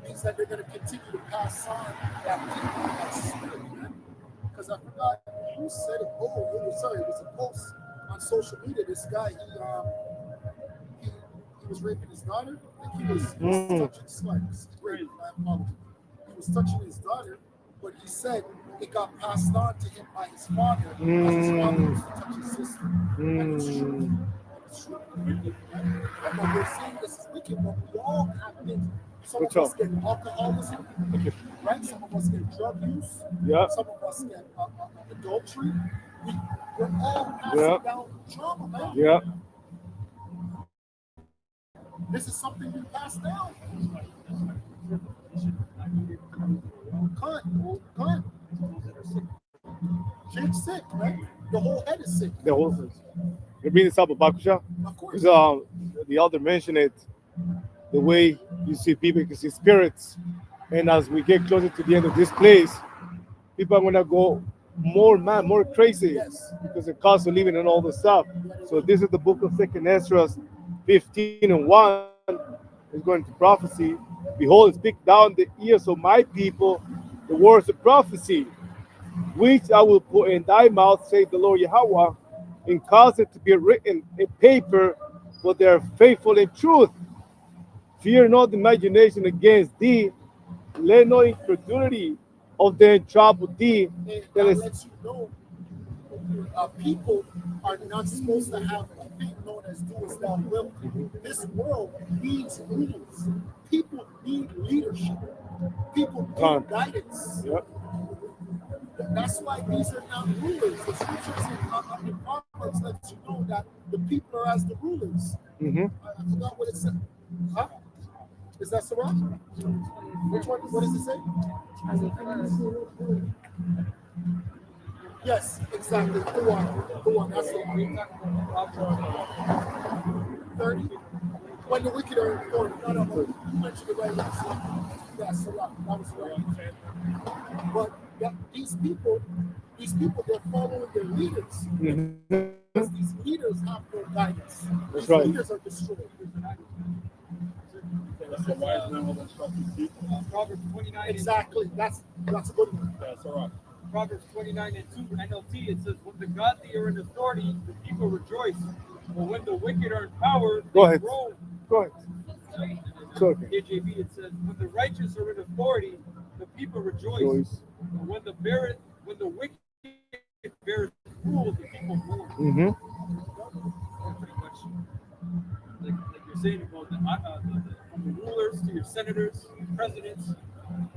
means that they're going to continue to pass on that spirit, man. Because I forgot who said it. It was a post on social media. This guy, he was raping his daughter. Like he was touching slugs. Great, my apology. He was touching his daughter, but he said it got passed on to him by his father. Because his father used to touch his sister. And it's true. It's true. And what we're saying, this is wicked, but we all have things. Some of us get alcoholism, right? Some of us get drug use. Yeah. Some of us get adultery. We're all passing down trauma, man. Yeah. This is something we pass down. Cunt. Jake's sick, man. The whole head is sick. The whole thing. You bring this up about Bakusha? Of course. Because the elder mentioned it, the way you see people, you can see spirits. And as we get closer to the end of this place, people are going to go more mad, more crazy, because the cost of living and all this stuff. So this is the book of 2nd Ezra 15 and 1 is going to prophecy. Behold, speak down the ears of my people the words of prophecy, which I will put in thy mouth, saith the Lord Yahweh, and cause it to be written in paper, for they are faithful in truth. Fear not the imagination against thee, let no incredulity of them trouble thee. And that lets you know people are not supposed to have a thing known as do as thou wilt. This world needs rules. People need leadership. People need guidance. Yep. That's why these are not rulers. The scriptures in Proverbs lets you know that the people are as the rulers. Mm-hmm. I forgot what it said. Huh? Is that Sirach? Which one? What does it say? Yes, exactly. Go on. That's the one. 30. When the wicked are informed, no. You mentioned it right now. That's Sirach. That was right. But these people, they're following their leaders. Because these leaders have no guidance. That's These right. leaders are destroyed. That's the wise man will instruct his people. Proverbs 29. Exactly. That's a good one. That's all right. Proverbs 29 and 2 NLT, it says, when the godly are in authority, the people rejoice. But when the wicked are in power, Go they ahead. groan. Go ahead. It's okay. KJV, it says, when the righteous are in authority, the people rejoice. Joyce. But when the wicked bears rule, the people mourn. Mm-hmm. Pretty much, like you're saying about from the rulers to your senators, presidents,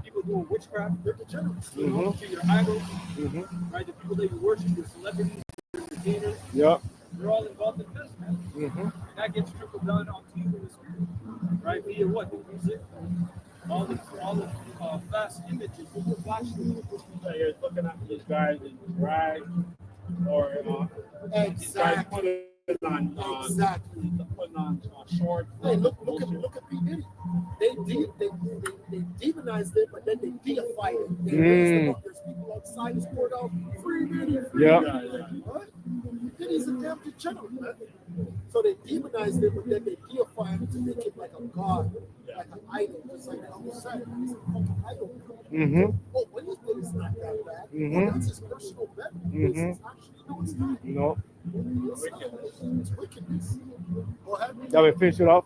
people doing witchcraft, They're degenerates. to your idols, Mm-hmm. right? The people that you worship, your celebrities, your entertainers, Yeah. they're all involved in this, man. Mm-hmm. And that gets trickled down onto you in the spirit, right? Via what? The music, all the fast images, the flashes. So you're looking at these guys in drag or these guys Exactly. putting on shorts. Hey, look at P. Diddy. They demonized it, but then they deified it. They raised him up. There's people outside who's poured out free Diddy. Yeah. What? Diddy's a damn degenerate, man. So they demonized it, but then they deified it to make it like a god, like an idol. Just like Elvis said, he's a fucking idol. Mm-hmm. Oh, what he did is not that bad. Mhm. Oh, that's his personal bet. Mhm. It's actually, no, it's not. No. It's wickedness. Go ahead. That will finish it off.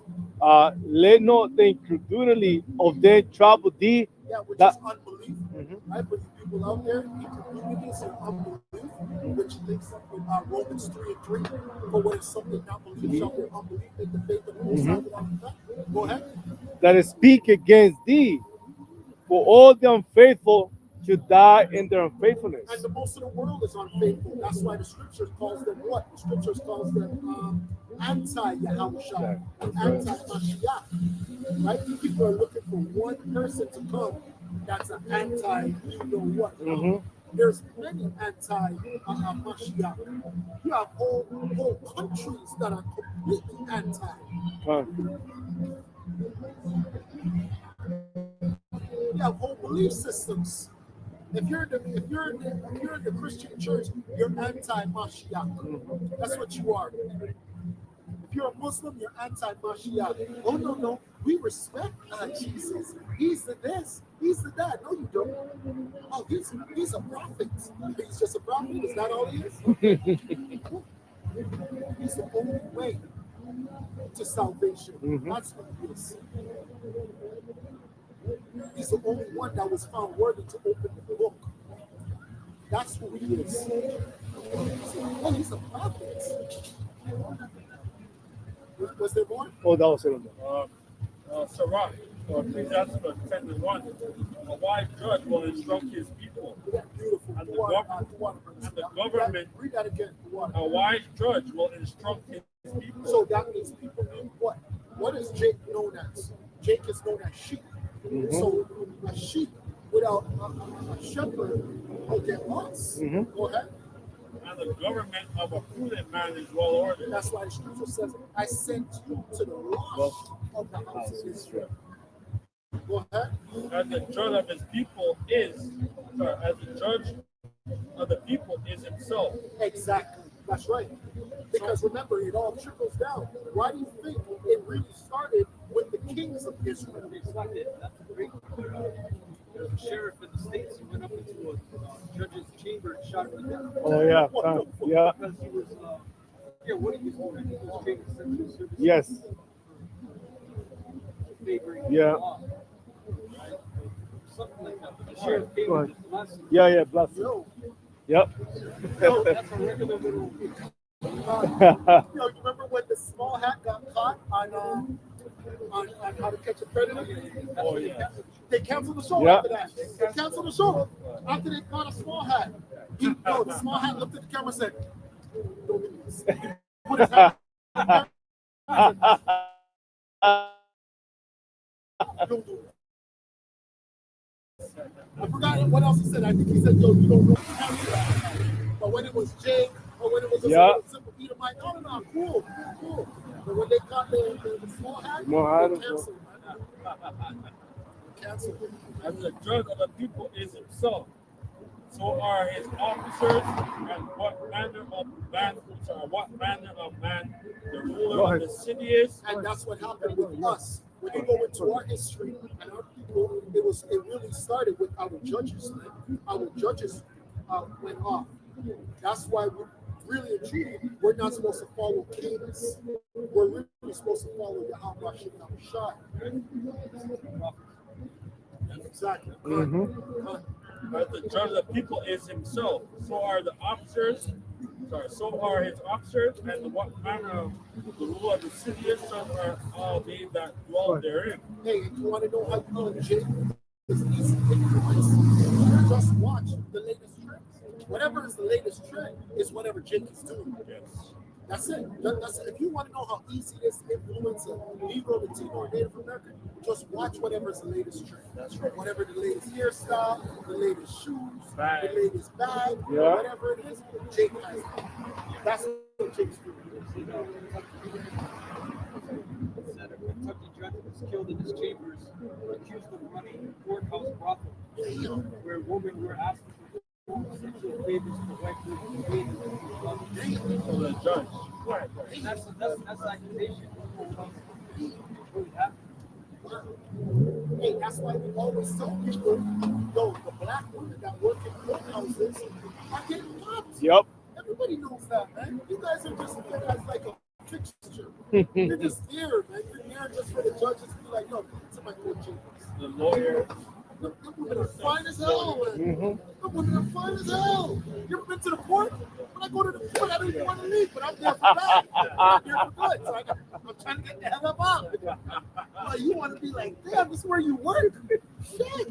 Let not the incredulity of them trouble thee. Yeah, which That- is unbelief. Mhm. Right? But the people out there, incredulity and unbelief, which links up with Romans 3 and 3. For what is something not believed shall be unbelief in the faith of the Most High without effect. Go ahead. That speak against thee, for all the unfaithful should die in their unfaithfulness. And the most of the world is unfaithful. That's why the scriptures calls them what? The scriptures calls them anti-Yahushua, anti-Mashiach. Right? These people are looking for one person to come that's an anti-you-know-what. Mhm. There's many anti-Mashiach. You have whole countries that are completely anti. You have whole belief systems. If you're in the Christian church, you're anti-Mashiach. That's what you are. If you're a Muslim, you're anti-Mashiach. Oh no, we respect Jesus. He's the this, he's the that. No, you don't. Oh, he's a prophet. He's just a prophet. Is that all he is? He's the only way to salvation. Mhm. That's what he is. He's the only one that was found worthy to open the book. That's who he is. Oh, he's a prophet. Was there more? Oh, that was it. Sirach, or Ecclesiastes 10:1. A wise judge will instruct his people. Yeah, beautiful. And the government. Read that again. A wise judge will instruct his people. So that means people mean what? What is Jake known as? Jake is known as sheep. Mhm. So a sheep without a shepherd will get lost. Mhm. Go ahead. And the government of a prudent man is well ordered. That's why the scripture says, I sent you to the lost of the house of Israel. Go ahead. As the judge of his people is, as the judge of the people is himself. Exactly. That's right. Because remember, it all trickles down. Why do you think it really started with the kings of Israel? Exactly. That's a great point. There's a sheriff in the States who went up into a judge's chamber and shot him to death. Oh yeah, yeah, Because he was, what he was doing, he was trading sexual services. yes, Favoring Yeah. the law, right? Something like that. But the sheriff came Go with ahead. his lesson. yeah, bless you. Yo, Yep. That's a regular little. you remember when the small hat got caught on How to Catch a Predator? Oh, yeah. They canceled the show Yeah. after that. They canceled the show after they caught a small hat. The small hat looked at the camera and said, "Don't do this." He put his hat Don't do it. I forgot what else he said. I think he said, yo, you don't know. But when it was Jake, or when it was a simple Edomite, no, cool. But when they caught the small hat, they canceled. Canceled. And the judge of the people is himself. So are his officers, and what manner of man the ruler of the city is. And that's what happened with us. When you go into our history and our people, it really started with our judges. Man. Our judges went off. That's why we really and truly, we're not supposed to follow kings. We're really supposed to follow Yahweh Shai. Exactly. But the judge of the people is himself. So are the officers. So are his officers, and what manner of the ruler of the city is, so are all they that dwell therein. Hey, you want to know how you know Jake is easy influence? Just watch the latest trends. Whatever is the latest trend is whatever Jake is doing. Yes. That's it. That's it. If you want to know how easy it is to influence a Negro, Latino, or Native American, just watch whatever is the latest trend. That's right. Whatever the latest hairstyle, the latest shoes, Bag. the latest bag, whatever it is, Jake has it. That's what Jake's doing. Said a Kentucky judge was killed in his chambers, accused of running a courthouse brothel, where women were asked for sexual favors to the white people. So the judge. Right. That's accusation. Hey, that's why we always tell people, yo, the black women that work in courthouses are getting mobbed. Yep. Everybody knows that, man. You guys are just there as like a fixture. You're just here, man. You're here just for the judges to be like, yo, come to my court chambers. The lawyer. The women are fine as hell, man. The women are fine as hell. You ever been to the court? When I go to the court, I don't even want to leave, but I'm there for that. I'm there for good. So I'm trying to get the hell up out. Like, you want to be like, damn, this is where you work? Shit.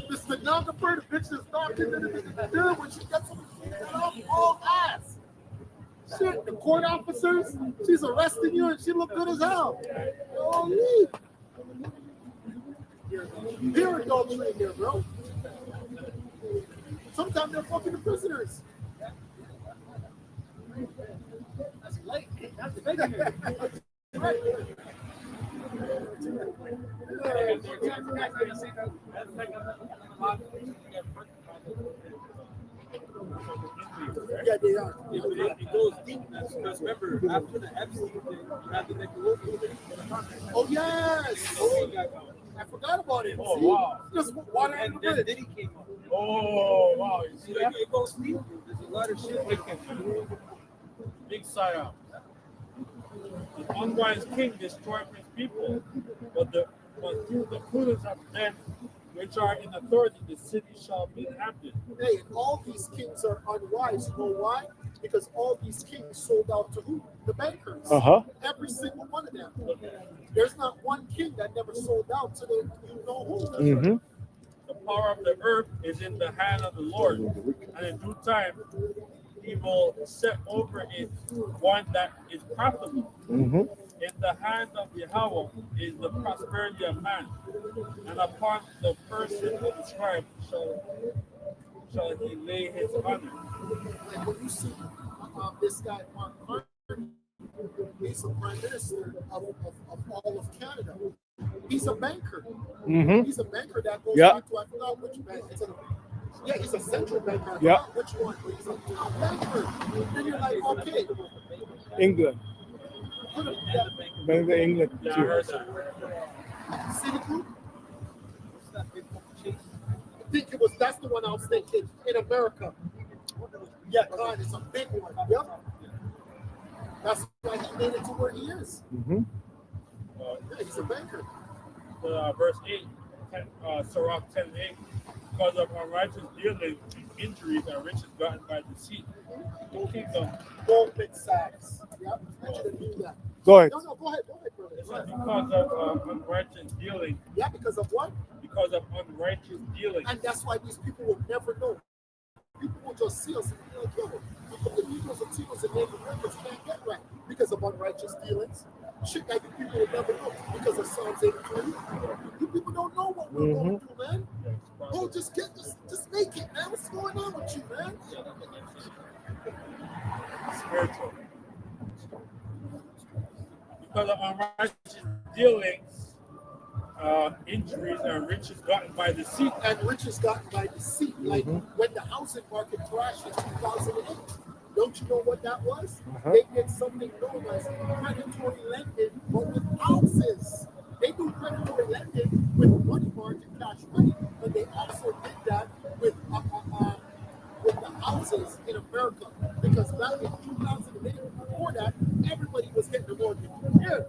This stenographer, the bitch that's talking, when she gets them off, all ass. Shit, the court officers, she's arresting you and she look good as hell. Holy. They're adultery in there, bro. Sometimes they're fucking the prisoners. That's late. That's late. Right. Yeah, they are. It goes deep because remember, after the Epstein thing, you had the Nickelodeon thing. Oh, yes. I forgot about it. Oh, see? wow. Just water And and then bridge. Diddy came up. Oh, wow. You see that? It goes deep. There's a lot of shit. Big psyop. The unwise king destroyed his people, but through the prudence of men which are in authority, the city shall be inhabited. Hey, all these kings are unwise. You know why? Because all these kings sold out to who? The bankers. Every single one of them. There's not one king that never sold out to the you know who. The power of the earth is in the hand of the Lord, and in due time he will set over it one that is profitable. In the hand of Yahweh is the prosperity of man, and upon the person of the scribe shall he lay his honor. Like when you see this guy, Mark Carney, he's the prime minister of all of Canada. He's a banker. He's a banker that goes into, I forgot which bank. He's a central banker. I forgot which one, but he's a top banker. Then you're like, okay. England. Bank of England. Yeah, I heard that. Citigroup? I think it was, that's the one I was thinking in America. Yeah, God, it's a big one. Yep. That's why he made it to where he is. Yeah, he's a banker. Verse 8, Sirach 10:8, because of unrighteous dealing, injuries and riches gotten by deceit. Kingdom. Goldman Sachs. Yep, I should have knew that. Go ahead. No, go ahead, brother. It's because of unrighteous dealing. Yeah, because of what? Because of unrighteous dealing. And that's why these people will never know. People will just see us and be like, yo, the Negroes and Latinos and Native Americans can't get right because of unrighteous dealings. shit that you people would never know because of Psalms 83. You people don't know what we're going through, man. Oh, just make it, man. What's going on with you, man? Spiritual. Because of unrighteous dealings, injuries, and riches gotten by deceit. And riches gotten by deceit. Like when the housing market crashed in 2008. Don't you know what that was? They did something known as predatory lending, but with houses. They do predatory lending with money market cash money, but they also did that with the houses in America. Because back in 2008, before that, everybody was getting a mortgage. Here.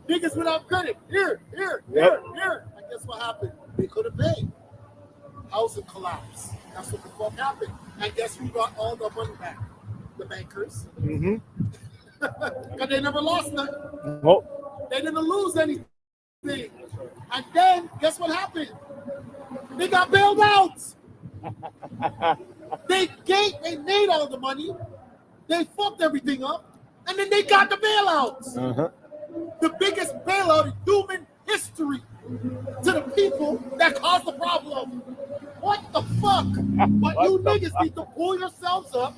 Niggas without credit. Here. And guess what happened? They couldn't pay. Housing collapse. That's what the fuck happened. And guess who got all the money back? The bankers. Because they never lost nothing. Nope. They didn't lose anything. And then, guess what happened? They got bailed out. They made all the money. They fucked everything up. And then they got the bailout. The biggest bailout in human history to the people that caused the problem. What the fuck? But you niggas need to pull yourselves up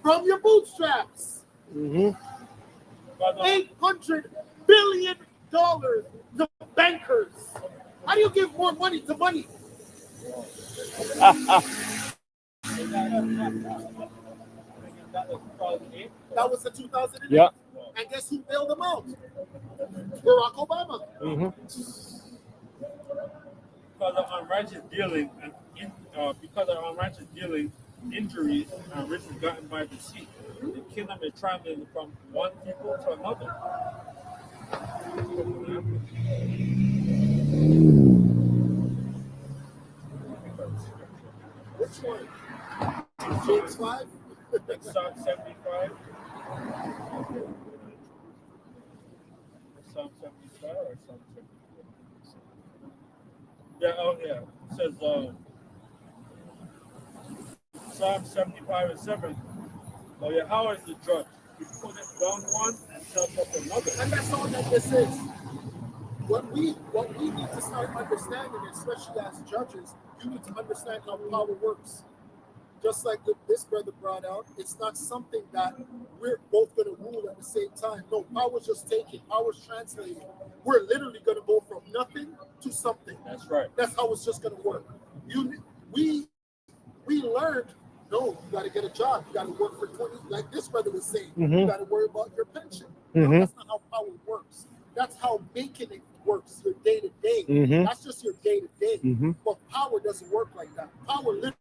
from your bootstraps. $800 billion to bankers. How do you give more money to money? That was the 2008. Yeah. And guess who bailed them out? Barack Obama. Because of unrighteous dealing injuries and riches gotten by deceit. The kingdom is traveling from one people to another. Which one? James 5? Psalm 75. Psalm 75 or Psalm 74? Yeah, it says Psalm 75 and 7. Oh yeah, how is the judge? He put it down one and sets up another. And that's all that this is. What we need to start understanding, especially as judges, you need to understand how power works. Just like this brother brought out, it's not something that we're both going to rule at the same time. No, power's just taking, power's translating. We're literally going to go from nothing to something. That's right. That's how it's just going to work. We learned, no, you got to get a job. You got to work for 20, like this brother was saying. You got to worry about your pension. No, that's not how power works. That's how making it works, your day to day. That's just your day to day. But power doesn't work like that. Power literally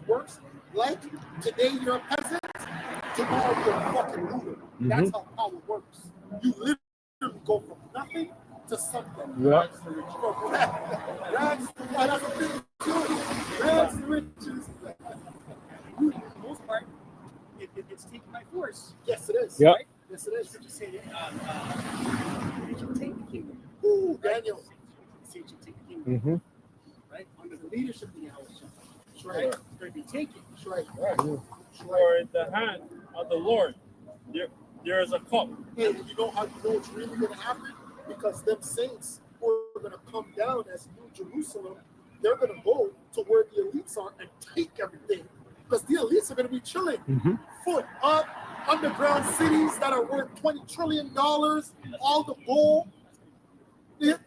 works like today you're a peasant, tomorrow you're a fucking ruler. That's how power works. You literally go from nothing to something. Rags to riches. Rags to riches. For the most part, it's taken by force. Yes, it is. Yeah. Right? Yes, it is. Did you say that? Did you take the kingdom? Ooh, Daniel. Say you take the kingdom. Right? Under the leadership of the house. Right. It's going to be taken. Right. For in the hand of the Lord, there is a cup. And you know how you know it's really going to happen? Because them saints who are going to come down as New Jerusalem, they're going to go to where the elites are and take everything. Because the elites are going to be chilling. Foot up, underground cities that are worth $20 trillion, all the gold. The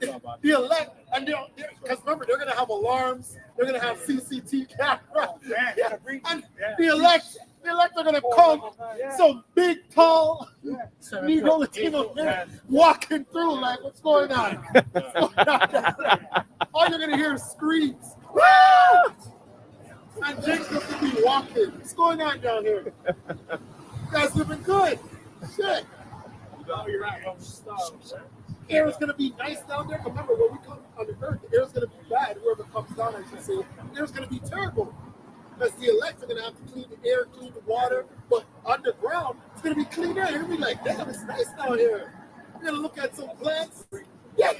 elect, and because remember, they're going to have alarms, they're going to have CCTV cameras. And the elect are going to come, some big, tall, Negro Latino man walking through, like, what's going on? All you're going to hear is screams. Woo! And Jake's going to be walking. What's going on down here? You guys living good. Shit. You're not going to stop. Air is going to be nice down there. Remember, when we come on the earth, the air is going to be bad. Whoever comes down, I should say, the air is going to be terrible. Because the elect are going to have to clean the air, clean the water. But underground, it's going to be clean air. You're going to be like, damn, it's nice down here. You're going to look at some plants. Yeah.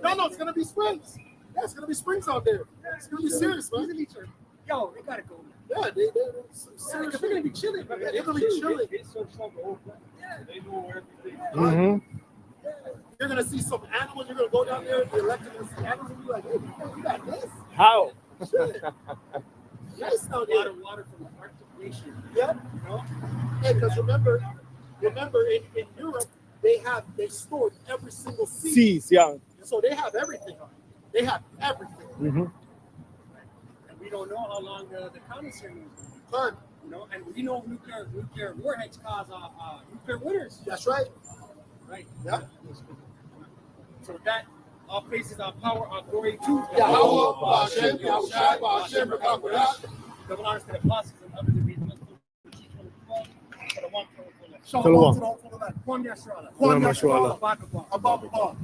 No, it's going to be springs. Yeah, it's going to be springs out there. It's going to be serious, man. yo, they gotta go. Yeah, they're They're gonna be chilling. They're gonna be chilling. They know everything. Mm-hmm. You're gonna see some animals. You're gonna go down there. The elected and see animals and be like, hey, you got this? How? Shit. Nice down there. Water from the Arctic nation. Yep. You know? Hey, because remember in Europe they stored every single seed. Seas, yeah. So they have everything on it. They have everything. Mm-hmm. And we don't know how long the commissary is. Fun. You know, and we know nuclear warheads cause nuclear winters. That's right. Right. Yeah. So that all praises, our power, our glory to Yahweh, Ba'ashem, Yahushai, Ba'ashem, B'Kakura. Double honors to the apostles and others to be the for the one for the Shalom to the whole full of that. Juan Yashrala. Juan Yashrala. Yashrala. Abba, Abba.